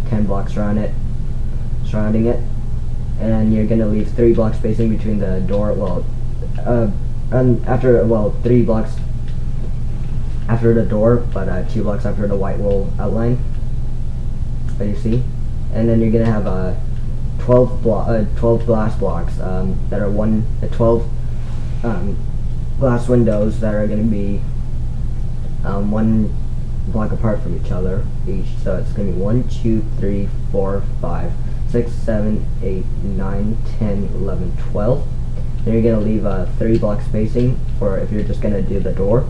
10 blocks around it, surrounding it, and you're gonna leave 3 blocks spacing between the door. After 3 blocks after the door, but 2 blocks after the white wool outline that you see, and then you're gonna have 12 glass blocks that are 12 glass windows that are going to be 1 block apart from each other each. So it's going to be 1, 2, 3, 4, 5, 6, 7, 8, 9, 10, 11, 12. Then you're going to leave 3 block spacing for if you're just going to do the door.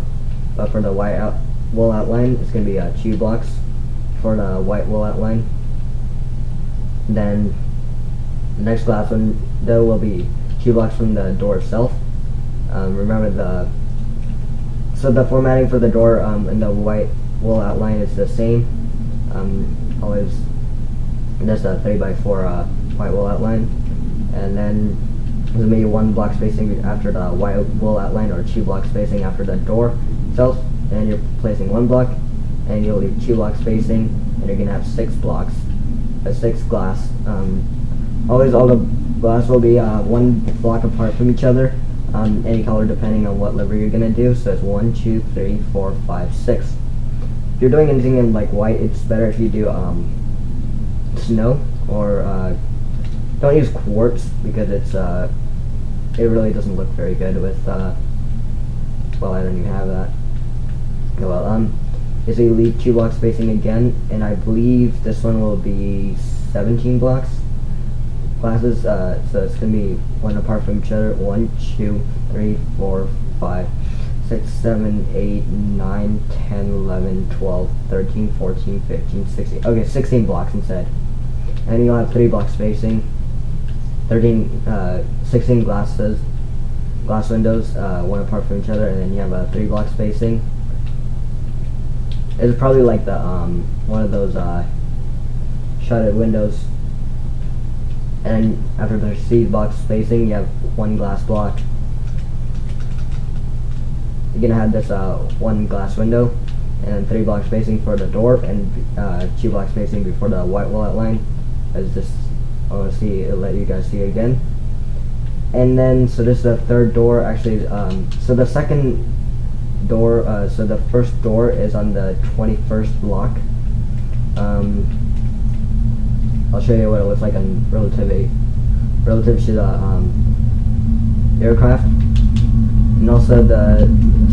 But for the white wool outline, it's going to be 2 blocks for the white wool outline. Then the next glass window will be 2 blocks from the door itself. Remember the formatting for the door and the white wool outline is the same. Always just a 3x4 white wool outline, and then there's maybe 1 block spacing after the white wool outline, or 2 block spacing after the door itself. And you're placing 1 block, and you'll leave 2 block spacing, and you're gonna have 6 blocks, 6 glass. Always all the glass will be 1 block apart from each other, any color depending on what livery you're gonna do. So it's 1, 2, 3, 4, 5, 6. If you're doing anything in white, it's better if you do snow, or don't use quartz because it's it really doesn't look very good with, well, I don't even have that. Oh, well, is a leave 2 block spacing again, and I believe this one will be 17 blocks glasses, so it's going to be one apart from each other. 1, 2, 3, 4, 5, 6, 7, 8, 9, 10, 11, 12, 13, 14, 15, 16. Okay, 16 blocks instead. And you'll have 3 block spacing, 16 glass windows, one apart from each other, and then you have a 3 block spacing. It's probably like the one of those shuttered windows. And after the 3 block spacing, you have 1 glass block. You're gonna have this 1 glass window, and then 3 block spacing for the door, and 2 block spacing before the white wall outline. As this, I want to see, let you guys see it again. And then, so this is the 3rd door. Actually, so the 2nd door, so the 1st door is on the 21st block. I'll show you what it looks like on relative to the aircraft. And also the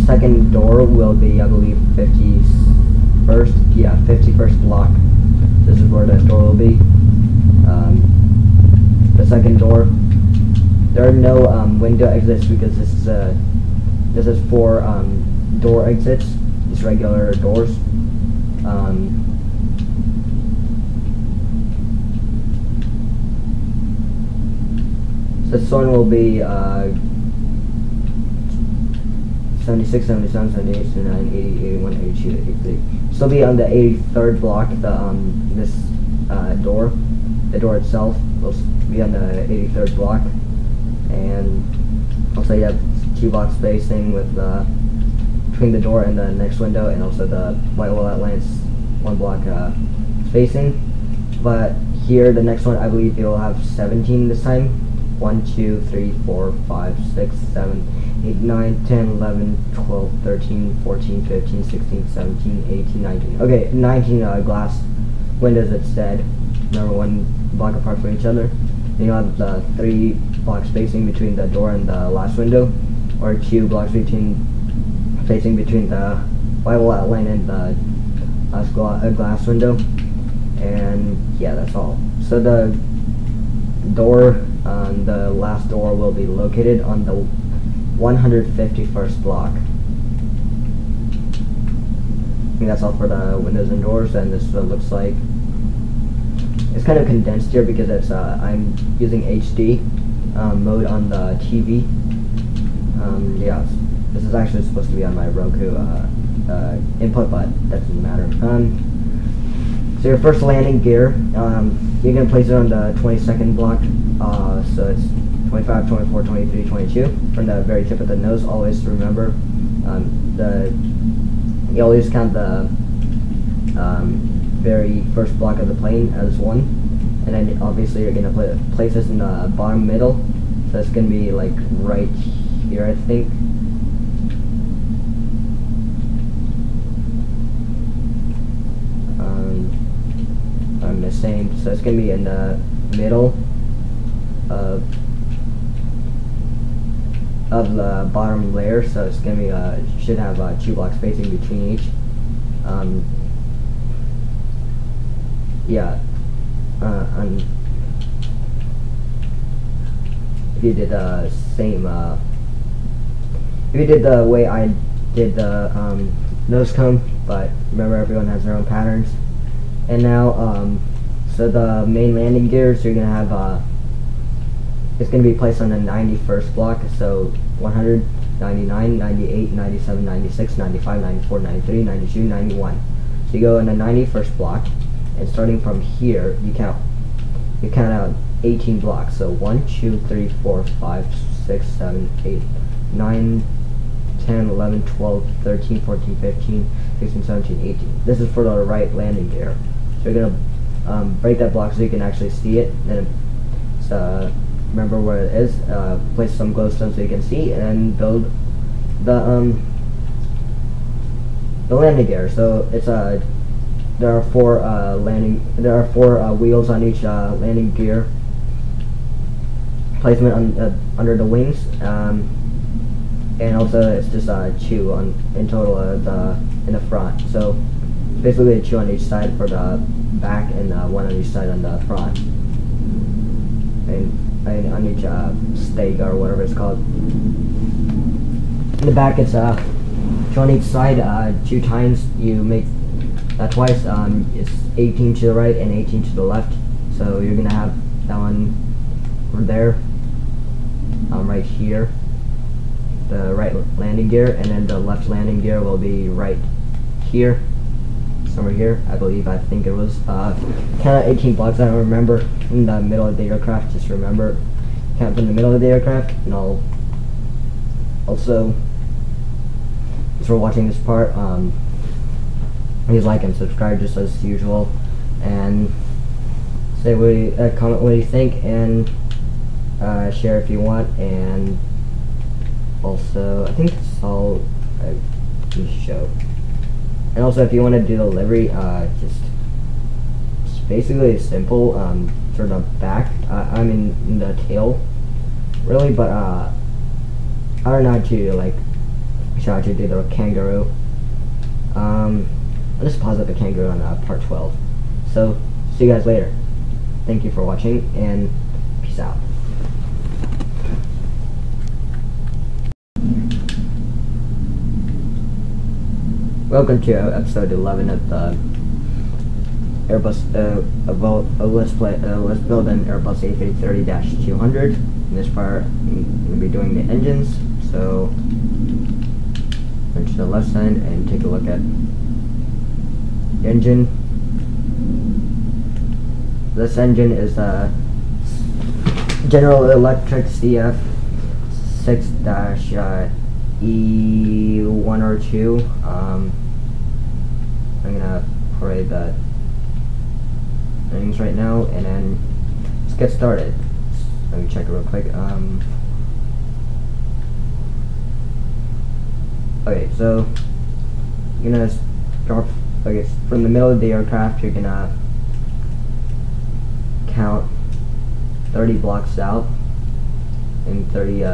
2nd door will be, I believe, 51st. Yeah, 51st block. This is where the door will be. The 2nd door. There are no window exits because this is for door exits. Just regular doors. This one will be 76, 77, 78, 79, 80, 81, 82, 83. This will be on the 83rd block. This door, the door itself will be on the 83rd block, and also you have 2 block spacing with between the door and the next window, and also the white wall outlines 1 block spacing. But here, the next one, I believe it will have 17 this time. 1, 2, 3, 4, 5, 6, 7, 8, 9, 10, 11, 12, 13, 14, 15, 16, 17, 18, 19. Okay, 19 glass windows instead. Remember, 1 block apart from each other. Then you'll have the 3 block spacing between the door and the last window, or 2 blocks spacing between the white wall outline and the last glass window. And yeah, that's all. So the door, the last door will be located on the 151st block. I think that's all for the windows and doors, and this is what it looks like. It's kind of condensed here because it's I'm using HD mode on the TV. Yeah, this is actually supposed to be on my Roku input, but that doesn't matter. So your first landing gear, you're going to place it on the 22nd block, so it's 25, 24, 23, 22. From the very tip of the nose, always remember, you always count the very first block of the plane as 1. And then obviously you're going to place this in the bottom middle, so it's going to be like right here, I think. I'm missing, so it's going to be in the middle of the bottom layer, so it's going to be should have 2 block spacing between each. Yeah, if you did the same, if you did the way I did the nose cone, but remember, everyone has their own patterns. And now, so the main landing gears, you're going to have, it's going to be placed on the 91st block, so 100, 99, 98, 97, 96, 95, 94, 93, 92, 91. So you go in the 91st block, and starting from here, you count out 18 blocks, so 1, 2, 3, 4, 5, 6, 7, 8, 9, 10, 11, 12, 13, 14, 15, 16, 17, 18. This is for the right landing gear. So you're going to break that block so you can actually see it. And remember where it is. Place some glowstone so you can see, and then build the landing gear. So it's there are 4 wheels on each landing gear. placement on under the wings, and also it's just a two on in total in the front. So basically a two on each side for the back and one on each side on the front, and on each stake or whatever it's called. In the back, it's two on each side. Two times you make that twice. It's 18 to the right and 18 to the left. So you're gonna have that one over there, right here, the right landing gear, and then the left landing gear will be right here, somewhere here. I think it was kind of 18 blocks. I don't remember. In the middle of the aircraft, just remember, count in the middle of the aircraft. And I'll also, thanks for watching this part. Please like and subscribe just as usual, and say comment what you think, and share if you want. And also, I think that's all I can show. And also, if you want to do the livery, just basically simple. Sort of back. I mean in the tail, really, but I don't know how to show how to do the kangaroo. I'll just pause at the kangaroo on part 12. So see you guys later. Thank you for watching, and peace out. Welcome to episode 11 of the Airbus. Let's build an Airbus A330-200. In this part, I'm going to be doing the engines. So turn to the left side and take a look at the engine. This engine is a General Electric CF6-E1 or 2. I'm gonna parade the things right now, and then let's get started. Let me check it real quick. Okay, so you're gonna start from the middle of the aircraft. You're gonna count 30 blocks out and 30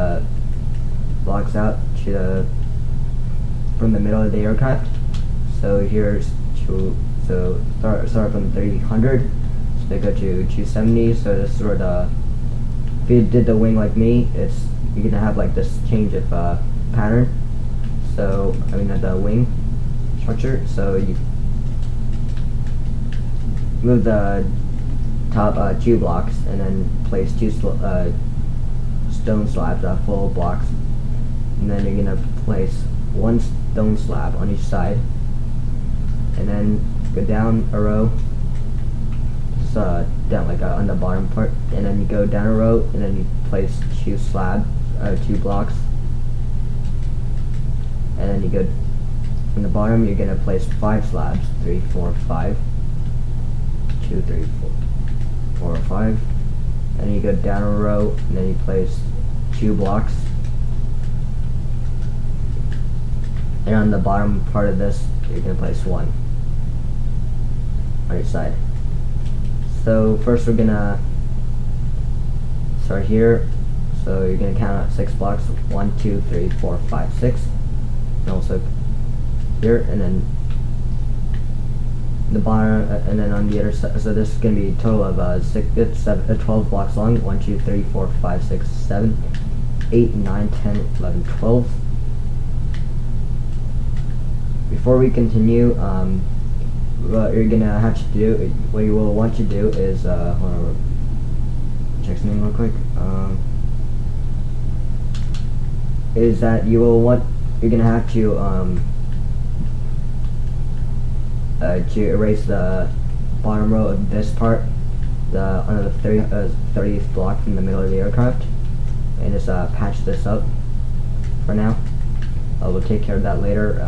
blocks out to from the middle of the aircraft. So here's so start from 300, so they go to 270. So this is sort of, if you did the wing like me, you're gonna have like this change of pattern. So I mean the wing structure. So you move the top 2 blocks and then place 2 stone slabs, full blocks, and then you're gonna place 1 stone slab on each side, and then go down a row, just down on the bottom part, and then you go down a row, and then you place 2 blocks, and then you go from the bottom. You're gonna place 5 slabs, 3, 4, 5, 2, 3, 4, 5, and you go down a row, and then you place 2 blocks, and on the bottom part of this you're going to place 1 on each side. So first we're going to start here. So you're going to count out 6 blocks, 1, 2, 3, 4, 5, 6, and also here, and then the bottom, and then on the other side. So this is going to be a total of 12 blocks long. 1, 2, 3, 4, 5, 6, 7, 8, 9, 10, 11, 12. Before we continue, what you're going to have to do, what you will want to do is, hold on, check something real quick, is that you're going to have to erase the bottom row of this part, under the 30th block from the middle of the aircraft, and just patch this up for now. We'll take care of that later.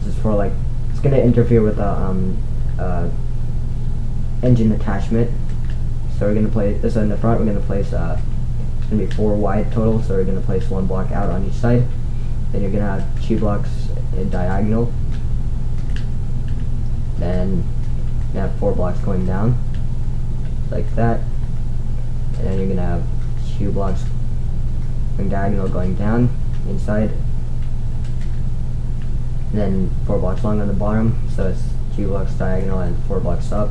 This is for it's going to interfere with the engine attachment. So we're going to place this in the front. We're going to place it's going to be 4 wide total. So we're going to place 1 block out on each side. Then you're going to have 2 blocks in diagonal. Then you have 4 blocks going down like that, and then you're gonna have 2 blocks going diagonal going down inside, and then 4 blocks long on the bottom, so it's 2 blocks diagonal and 4 blocks up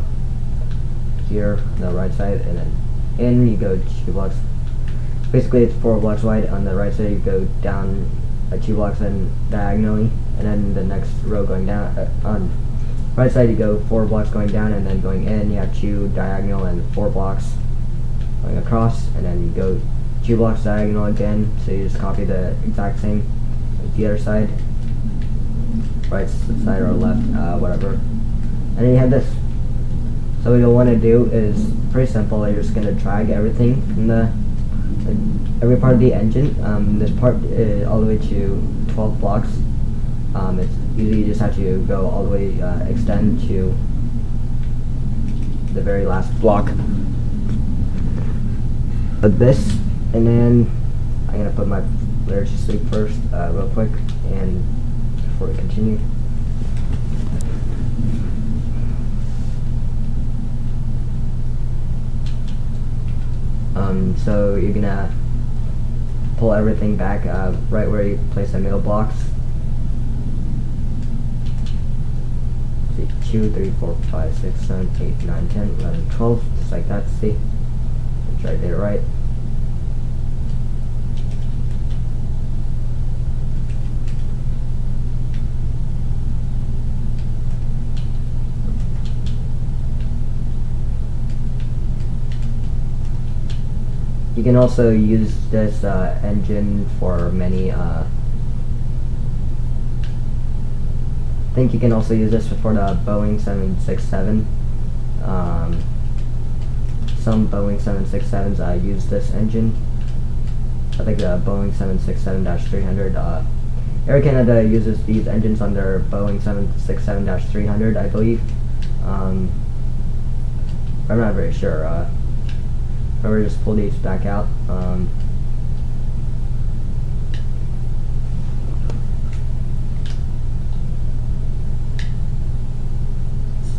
here on the right side, and then in you go 2 blocks. Basically it's 4 blocks wide on the right side, you go down 2 blocks in diagonally, and then the next row going down on right side you go 4 blocks going down, and then going in you have 2 diagonal and 4 blocks going across, and then you go 2 blocks diagonal again, so you just copy the exact same as the other side, right side or left, whatever, and then you have this. So what you'll want to do is pretty simple. You're just going to drag everything from every part of the engine. This part all the way to 12 blocks. It's usually you just have to go all the way, extend to the very last block of this, and then I'm gonna put my layer to sleep first, real quick, and before we continue. So you're gonna pull everything back right where you place the middle blocks. 2, 3, 4, 5, 6, 7, 8, 9, 10, 11, 12, just like that. See? It's right there, right? You can also use this engine for many, I think you can also use this for the Boeing 767. Some Boeing 767s use this engine. I think the Boeing 767-300. Air Canada uses these engines on their Boeing 767-300, I believe. I'm not very sure. Or just pull these back out.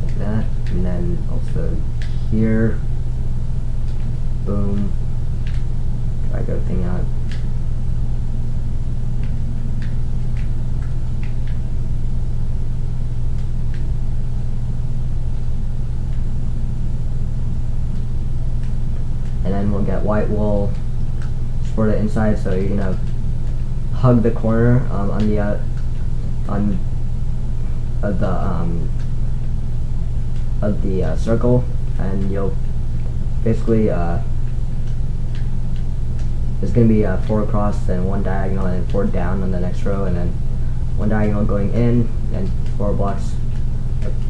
Like that, and then also here, boom, drag everything out. And then we'll get white wool for the inside, so you're gonna hug the corner on the of the circle, and you'll basically there's gonna be 4 across and 1 diagonal and 4 down on the next row, and then 1 diagonal going in and 4 blocks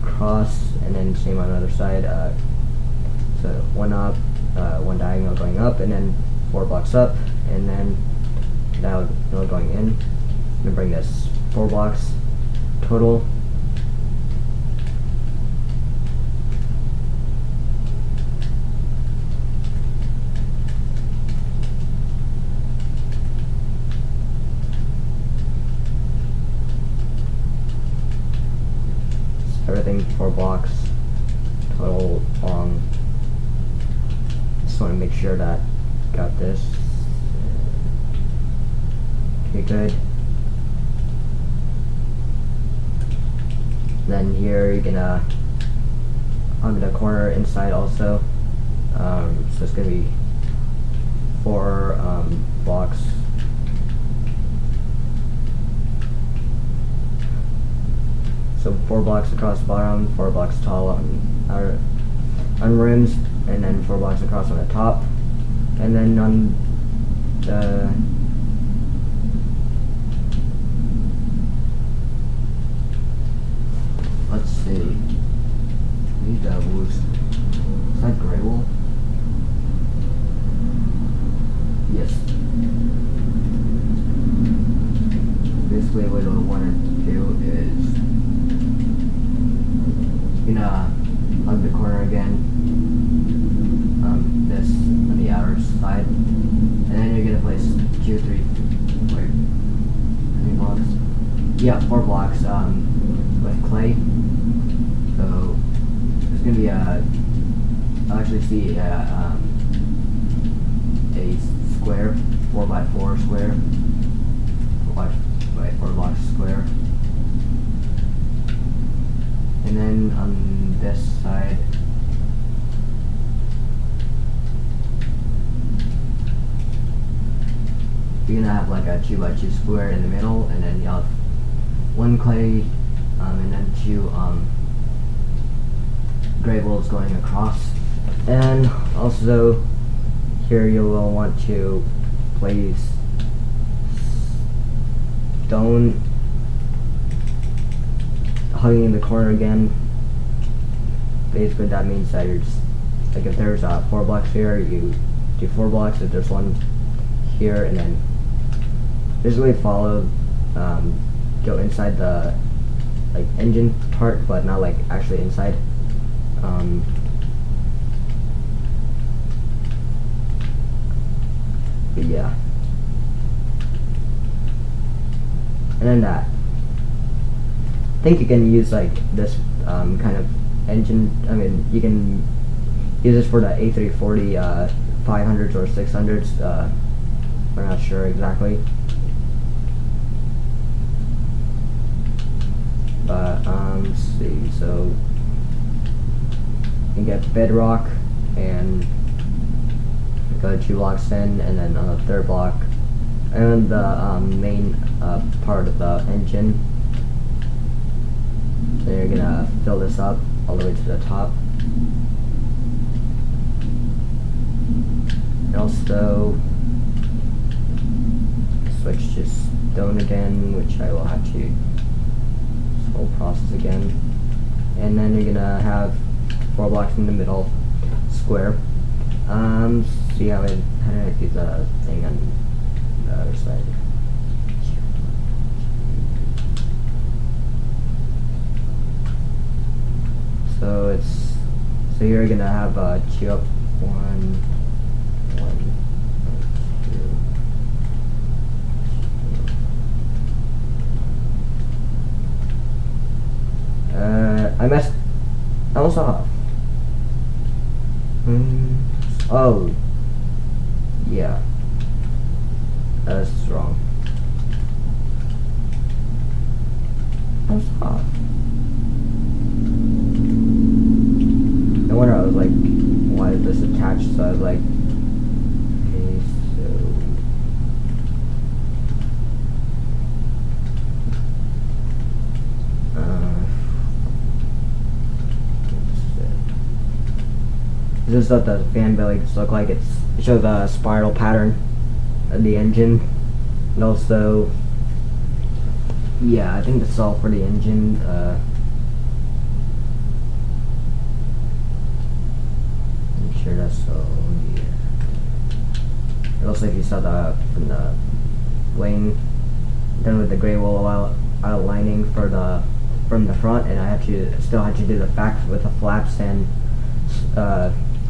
across, and then same on the other side. So 1 up. 1 diagonal going up, and then 4 blocks up, and then now going in. I'm gonna bring this 4 blocks total. Everything 4 blocks total long. Just want to make sure that got this. Okay, good. Then here you're gonna on the corner inside also. So it's gonna be 4 blocks. So 4 blocks across the bottom, 4 blocks tall on rims, and then 4 blocks across on the top, and then on the let's see, these doubles, is that gray wool? Yes. Basically what I want to do is hug the corner again, this on the outer side, and then you're gonna place 2, 3, wait, how many blocks? Yeah, 4 blocks with clay. So there's gonna be I'll actually see a square, 4x4 square, 4 block square. And then on this side, you're gonna have like a 2x2 square in the middle, and then you have one clay, and then two gravels going across. And also here you will want to place stone hugging in the corner again. Basically that means that you're just, like if there's 4 blocks here, you do 4 blocks. If there's one here, and then basically follow, go inside the like engine part, but not like actually inside. But yeah, and then that. I think you can use like this kind of engine. I mean, you can use this for the A340 500s or 600s. We're not sure exactly, but let's see. So you get bedrock and go 2 blocks in, and then on the 3rd block, and the main part of the engine. Then you're gonna fill this up all the way to the top. And also switch to stone again, which I will have to this whole process again. And then you're gonna have 4 blocks in the middle, square. See how do I do the thing on the other side? So you're gonna have 2 up, 1, 2. I almost off. Oh, yeah, that's wrong. I was off. No wonder I was like, why is this attached? So I was like, okay, so this is what the fan belly just look like. It shows a spiral pattern of the engine, and also, yeah, I think that's all for the engine. I'm sure that's all. Yeah. And also, if you saw from the wing, done with the gray wool outlining from the front, and I still had to do the back with the flaps and.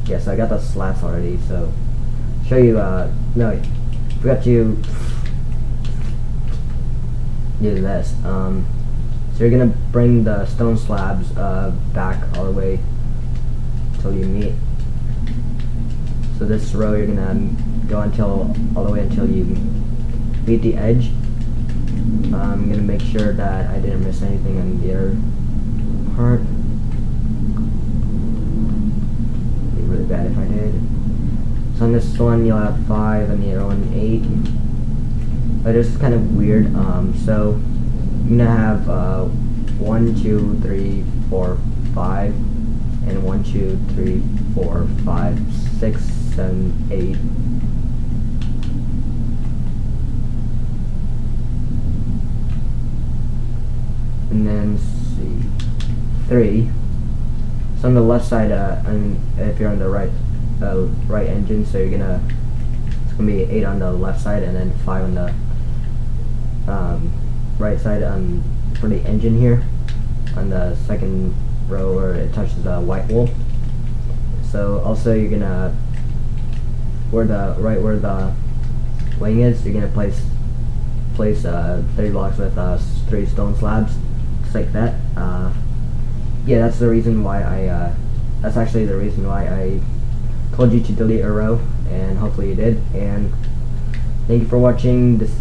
Yes, I got the slats already, so show you, no, forgot to do this. So you're gonna bring the stone slabs back all the way till you meet. So this row you're gonna go all the way until you meet the edge. I'm gonna make sure that I didn't miss anything on the other part. Really bad if I did. So on this one you'll have 5 and the other one 8. But this is kind of weird. So you're gonna have 1, 2, 3, 4, 5, and 1, 2, 3, 4, 5, 6, 7, 8. And then let's see, 3. So on the left side, and if you're on the right engine, so it's gonna be 8 on the left side, and then 5 on the right side for the engine here, on the second row where it touches the white wool. So also you're gonna where the wing is, you're gonna place 30 blocks with 3 stone slabs, just like that. Yeah, that's the reason why that's actually the reason why told you to delete a row, and hopefully you did. And thank you for watching this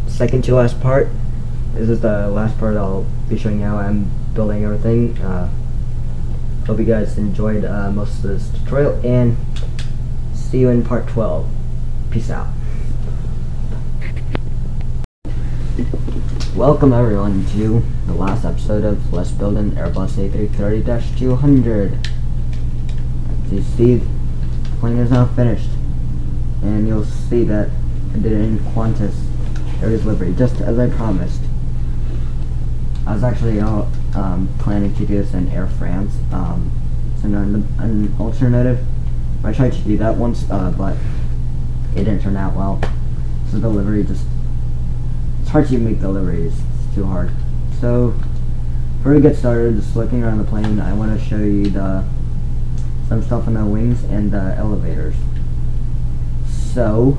second to last part. This is the last part. I'll be showing you how I'm building everything. Hope you guys enjoyed most of this tutorial, and see you in part 12. Peace out. Welcome everyone to the last episode of Let's Build an Airbus A330-200. As you see, the plane is now finished, and you'll see that I did it in Qantas Airlines livery, just as I promised. I was actually planning to do this in Air France, so an alternative. I tried to do that once, but it didn't turn out well. So the livery just, it's hard to make the livery, it's too hard. So before we get started, just looking around the plane, I want to show you some stuff on the wings and the elevators. So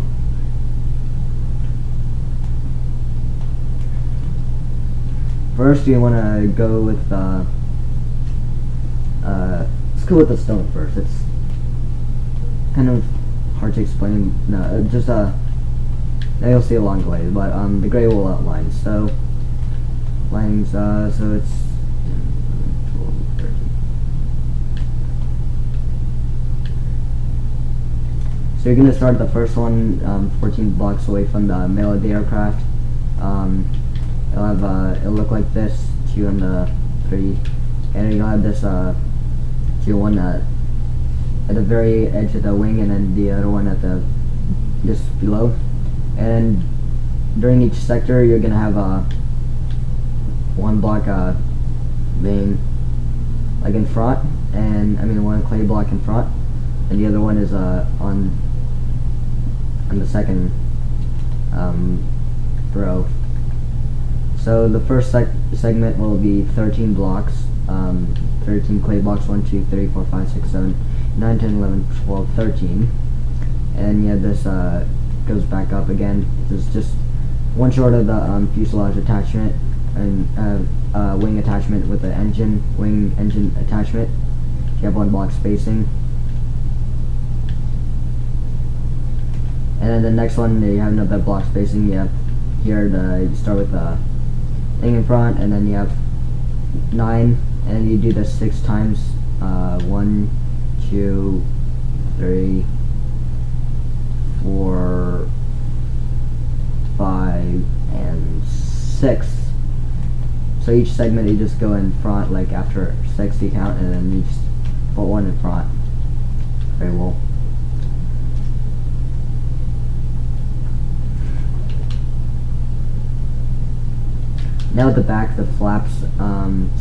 first we want to go with let's go with the stone first. It's kind of hard to explain. No, just now you'll see along the way, but the gray will outline. So lines, so it's 12, 13. So you're gonna start the first one 14 blocks away from the middle of the aircraft. It'll look like this, 2 and 3, and you'll have this 2 one at the very edge of the wing, and then the other one at the just below. And during each sector, you're gonna have one block being like in front, and one clay block in front, and the other one is on the second row. So the first segment will be 13 blocks, 13 clay blocks, 1, 2, 3, 4, 5, 6, 7, 9, 10, 11, 12, 13. And yeah, this goes back up again. There's just one short of the fuselage attachment, and wing attachment with the wing engine attachment. You have 1 block spacing. And then the next one, you have another block spacing. You have here, you start with the thing in front, and then you have 9, and you do this 6 times. 1, 2, 3, 4, 5, and 6. So each segment you just go in front, like after 6 you count, and then you just put 1 in front. Very well. Now at the back, the flaps.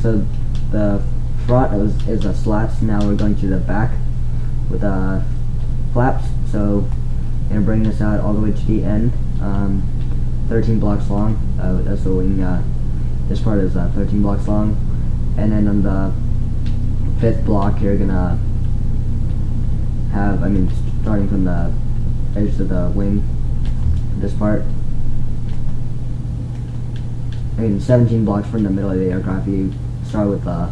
So the front is the slats. Now we're going to the back with flaps. So I'm gonna bring this out all the way to the end. 13 blocks long. That's the wing. This part is 13 blocks long, and then on the 5th block, you're gonna have. Starting from the edge of the wing, this part. 17 blocks from the middle of the aircraft. You start with the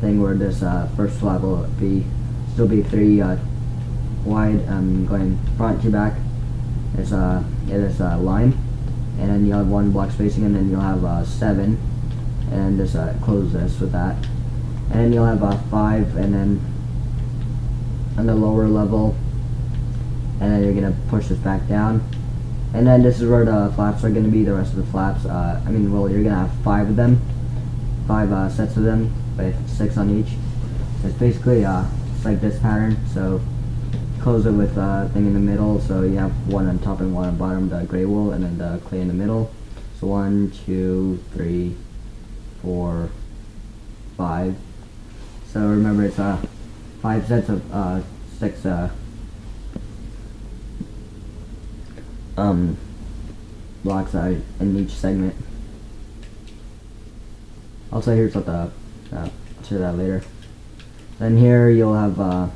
thing where this first flap will still be 3 wide, going front to back. There's this line, and then you'll have 1 block spacing, and then you'll have 7, and just close this with that, and then you'll have 5, and then on the lower level, and then you're gonna push this back down. And then this is where the flaps are going to be, the rest of the flaps. You're going to have 5 of them, 5 sets of them, with 6 on each. So it's basically it's like this pattern. So close it with a thing in the middle, so you have 1 on top and 1 on bottom, the gray wool, and then the clay in the middle. So 1, 2, 3, 4, 5. So remember, it's 5 sets of 6 blocks in each segment. Also, here's what I'll show that later. Then here you'll have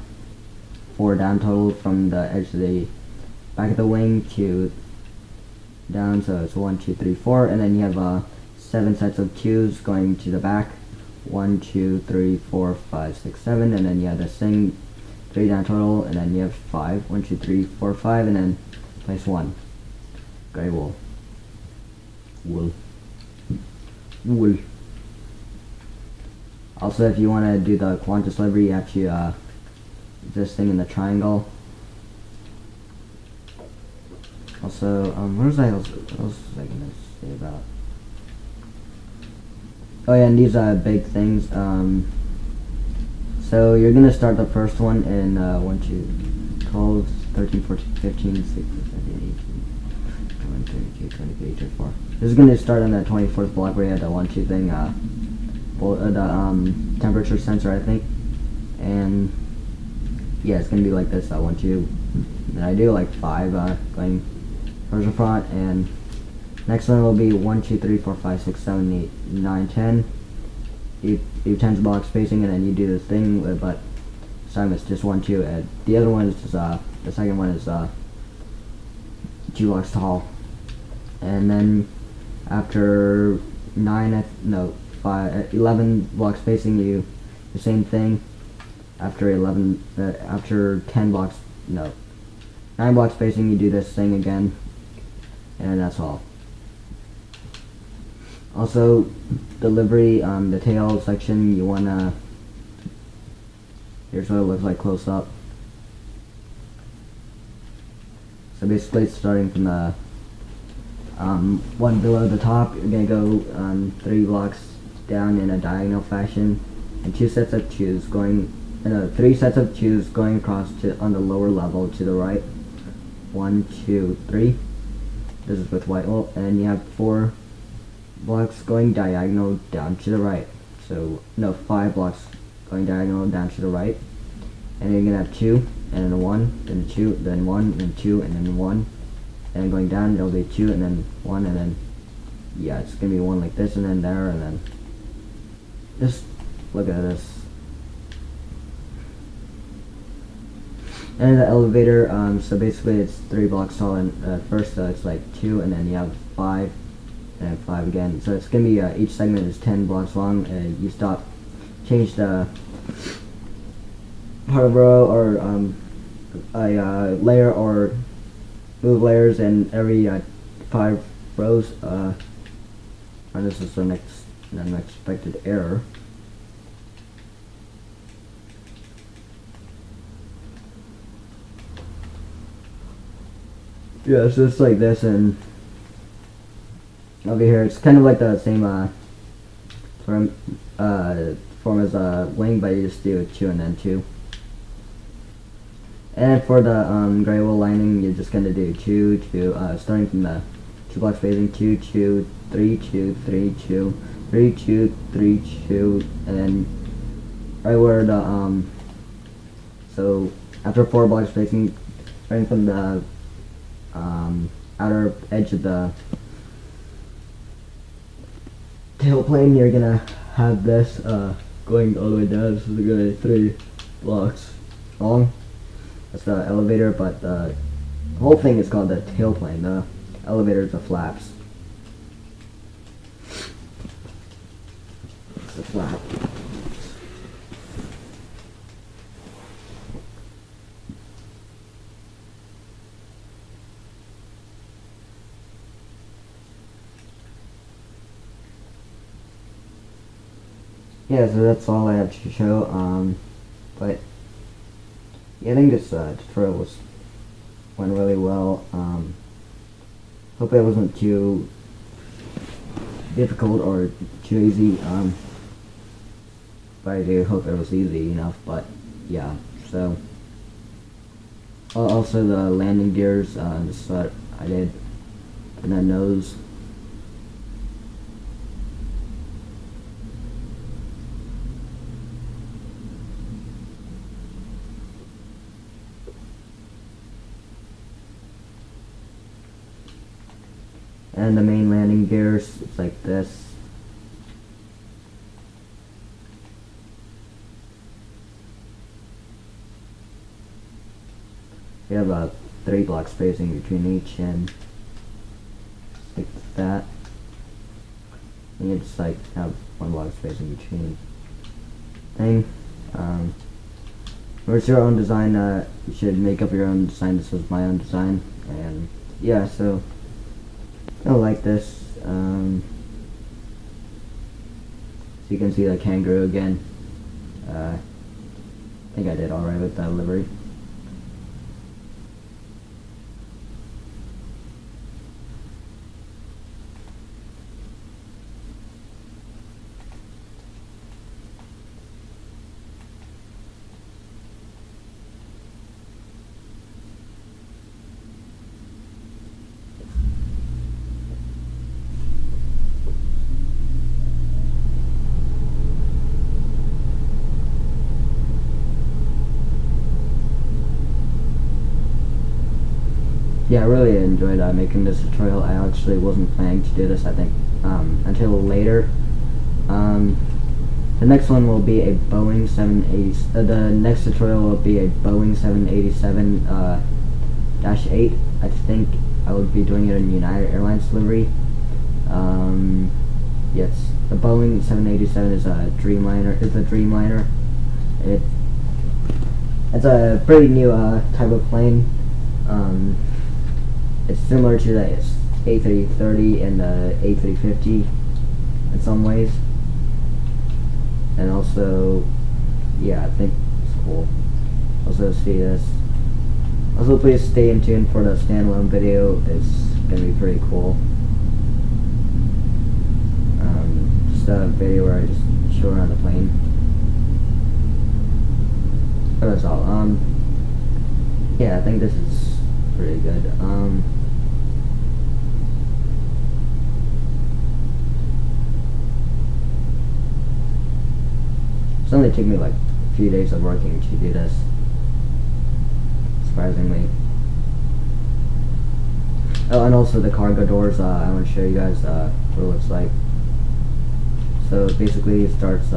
4 down total from the edge of the back of the wing to down, so it's 1, 2, 3, 4, and then you have 7 sets of 2s going to the back. 1, 2, 3, 4, 5, 6, 7, and then you have this thing 3 down total, and then you have 5. 1, 2, 3, 4, 5, and then place 1. Gray wool. Wool. Wool. Also, if you want to do the Qantas livery, you have to this thing in the triangle. Also, what was I else was I gonna say about? Oh yeah, and these big things. So you're gonna start the first one in 1, 2, 12, 13, 14, 15, 16, 17, 18, 20, 22, 23, 24. This is gonna start on the 24th block where you have the 1, 2 thing, the temperature sensor, I think. And yeah, it's gonna be like this, 1, 2. And I do like 5 going towards the front, and next one will be 1, 2, 3, 4, 5, 6, 7, 8, 9, 10. You 10's block spacing, and then you do this thing, but this time it's just 1, 2, and the other one is just, the second one is 2 blocks tall. And then after 11 block spacing, you the same thing. After 10 blocks, 9 block spacing, you do this thing again, and that's all. Also, delivery, the tail section, you wanna, here's what it looks like close up. So basically it's starting from the one below the top. You're gonna go 3 blocks down in a diagonal fashion, and 2 sets of tubes going, 3 sets of tubes going across to on the lower level to the right. 1, 2, 3. This is with white wool, and you have 4 blocks going diagonal down to the right. So no, 5 blocks going diagonal down to the right, and you're gonna have 2, and then a 1, then a 2, then 1, then 2, and then 1, and going down it'll be 2, and then 1, and then yeah, it's gonna be 1 like this, and then there, and then just look at this. And the elevator, so basically it's 3 blocks tall, and first it's like 2, and then you have 5, and 5 again. So it's gonna be each segment is 10 blocks long, and you change the part of row or a layer, or move layers in every 5 rows. And this is an unexpected error. Yeah, so it's like this, and over here it's kind of like the same form as a wing, but you just do 2 and then 2. And for the gray wool lining, you're just gonna do 2, 2, starting from the 2 block spacing, 2, 2, 3, 2, 3, 2, 3, 2, 3, 2, and then right where the so after 4 block spacing, starting from the outer edge of the tail plane, you're gonna have this going all the way down. This is gonna be 3 blocks long. That's the elevator, but the whole thing is called the tail plane. The elevator is the flaps. It's the flap. Yeah, so that's all I have to show. But yeah, I think this tutorial went really well. Hope it wasn't too difficult or too easy. But I do hope it was easy enough. But yeah, so also the landing gears. This is what I did, and that nose. And the main landing gears, it's like this. You have a 3 block spacing between each, and like that. And you just like have 1 block spacing between thing. it's your own design. You should make up your own design. This was my own design, and yeah, so I like this. So you can see the kangaroo again. I think I did alright with that livery. Yeah, I really enjoyed making this tutorial. I actually wasn't planning to do this, I think, until later. The next one will be a Boeing 780. The next tutorial will be a Boeing 787-8. I think I would be doing it in United Airlines livery. Yes, the Boeing 787 is a Dreamliner. It's a Dreamliner. It's a pretty new type of plane. It's similar to the A330 and the A350 in some ways, and also, yeah, I think it's cool. Also, see this. Also, please stay in tune for the standalone video. It's gonna be pretty cool. Just a video where I just show around the plane. But that's all. Yeah, I think this is pretty good. It's only took me like a few days of working to do this, surprisingly. Oh, and also the cargo doors, I want to show you guys what it looks like. So basically it starts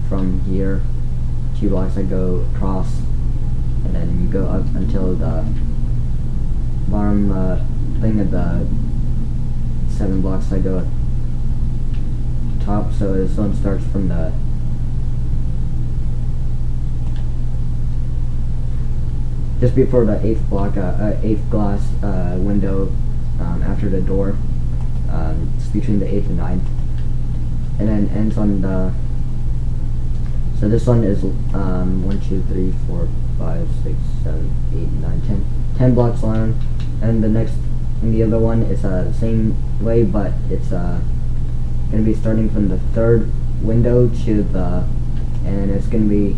from here, 2 blocks that go across, and then you go up until the bottom thing of the 7 blocks that go at top. So this one starts from the just before the 8th block, 8th glass window after the door. It's between the 8th and 9th, and then ends on the. So this one is 1, 2, 3, 4, 5, 6, 7, 8, 9, 10. 10 blocks long, and the next, and the other one is the same way, but it's gonna be starting from the 3rd window to the, and it's gonna be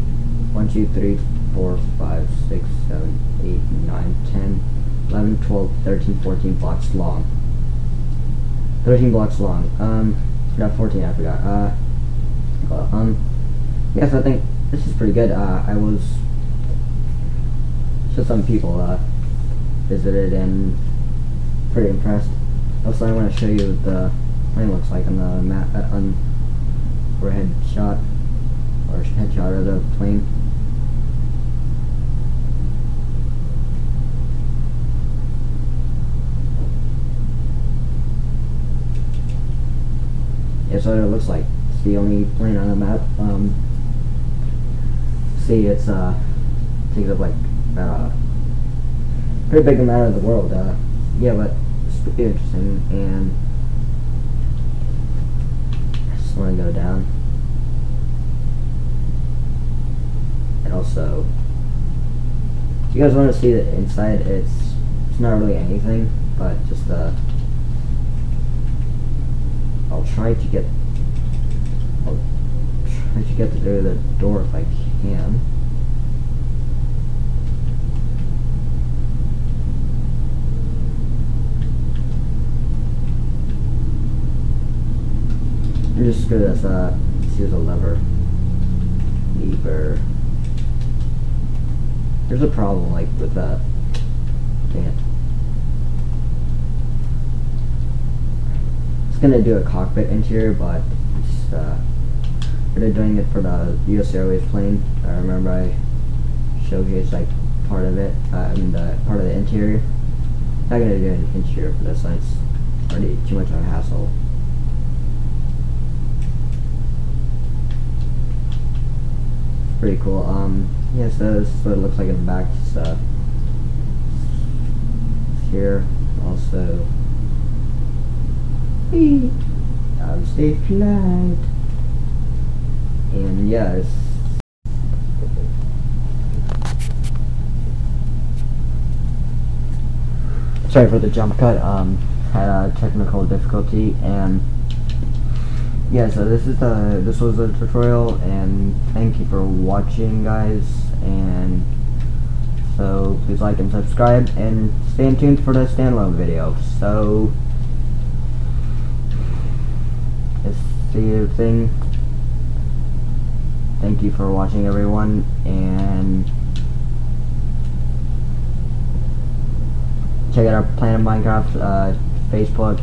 1, 2, 3, 4, 5, 6, 7, 8, 9, 10, 11, 12, 13, 14 blocks long. 13 blocks long. Not 14, I forgot. Yes, I think this is pretty good. I was, so some people visited and pretty impressed. Also, I want to show you what the plane looks like on the map, on overhead shot, or headshot of the plane. Yeah, so it looks like it's the only plane on the map. See, it's takes up like about a pretty big amount of the world. Yeah, but it's pretty interesting, and I just want to go down. And also, if you guys want to see the inside, it's not really anything, but just I'll try to get through the door if I can. I'm just gonna use a lever. There's a problem like with that. Dang it. It's gonna do a cockpit interior, but just they're doing it for the US Airways plane. I remember I showcased like part of it. I mean the part of the interior. Not gonna do an interior for this one. It's already too much of a hassle. Pretty cool. Yeah, so this is what it looks like in the back. Just, here also. Have a safe flight. And yes. Sorry for the jump cut. Had a technical difficulty, and yeah. So this was the tutorial, and thank you for watching, guys. And so please like and subscribe, and stay tuned for the standalone video. So it's the thing. Thank you for watching, everyone, and check out our Planet Minecraft Facebook,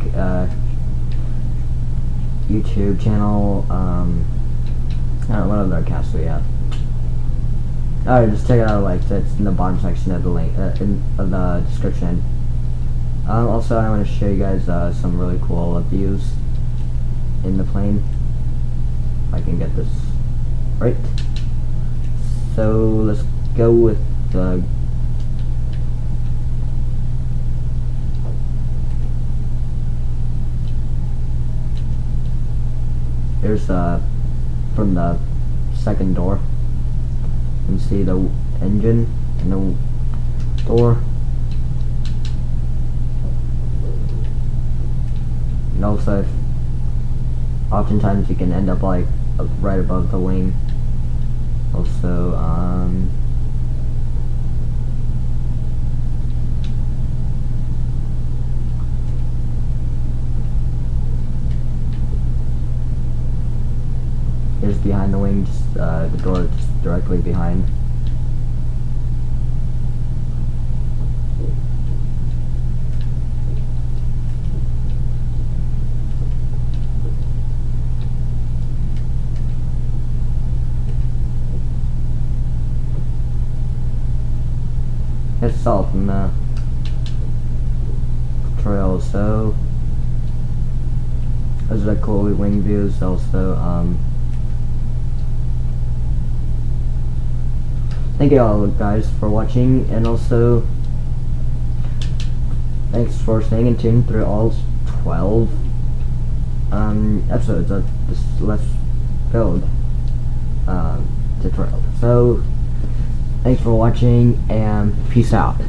YouTube channel. I don't know what other accounts we have. Alright, just check it out. Like, that's in the bottom section of the link, in the description. Also, I want to show you guys some really cool views in the plane. If I can get this right. So let's go with the here's from the second door. You can see the engine and the door. And also, oftentimes you can end up like right above the wing. Also, here's behind the wing, just the door just directly behind. It's all from the tutorial. So those are the cool wing views. Also, thank you all guys for watching, and also thanks for staying in tune through all 12 episodes of this Let's Build tutorial. So thanks for watching, and peace out.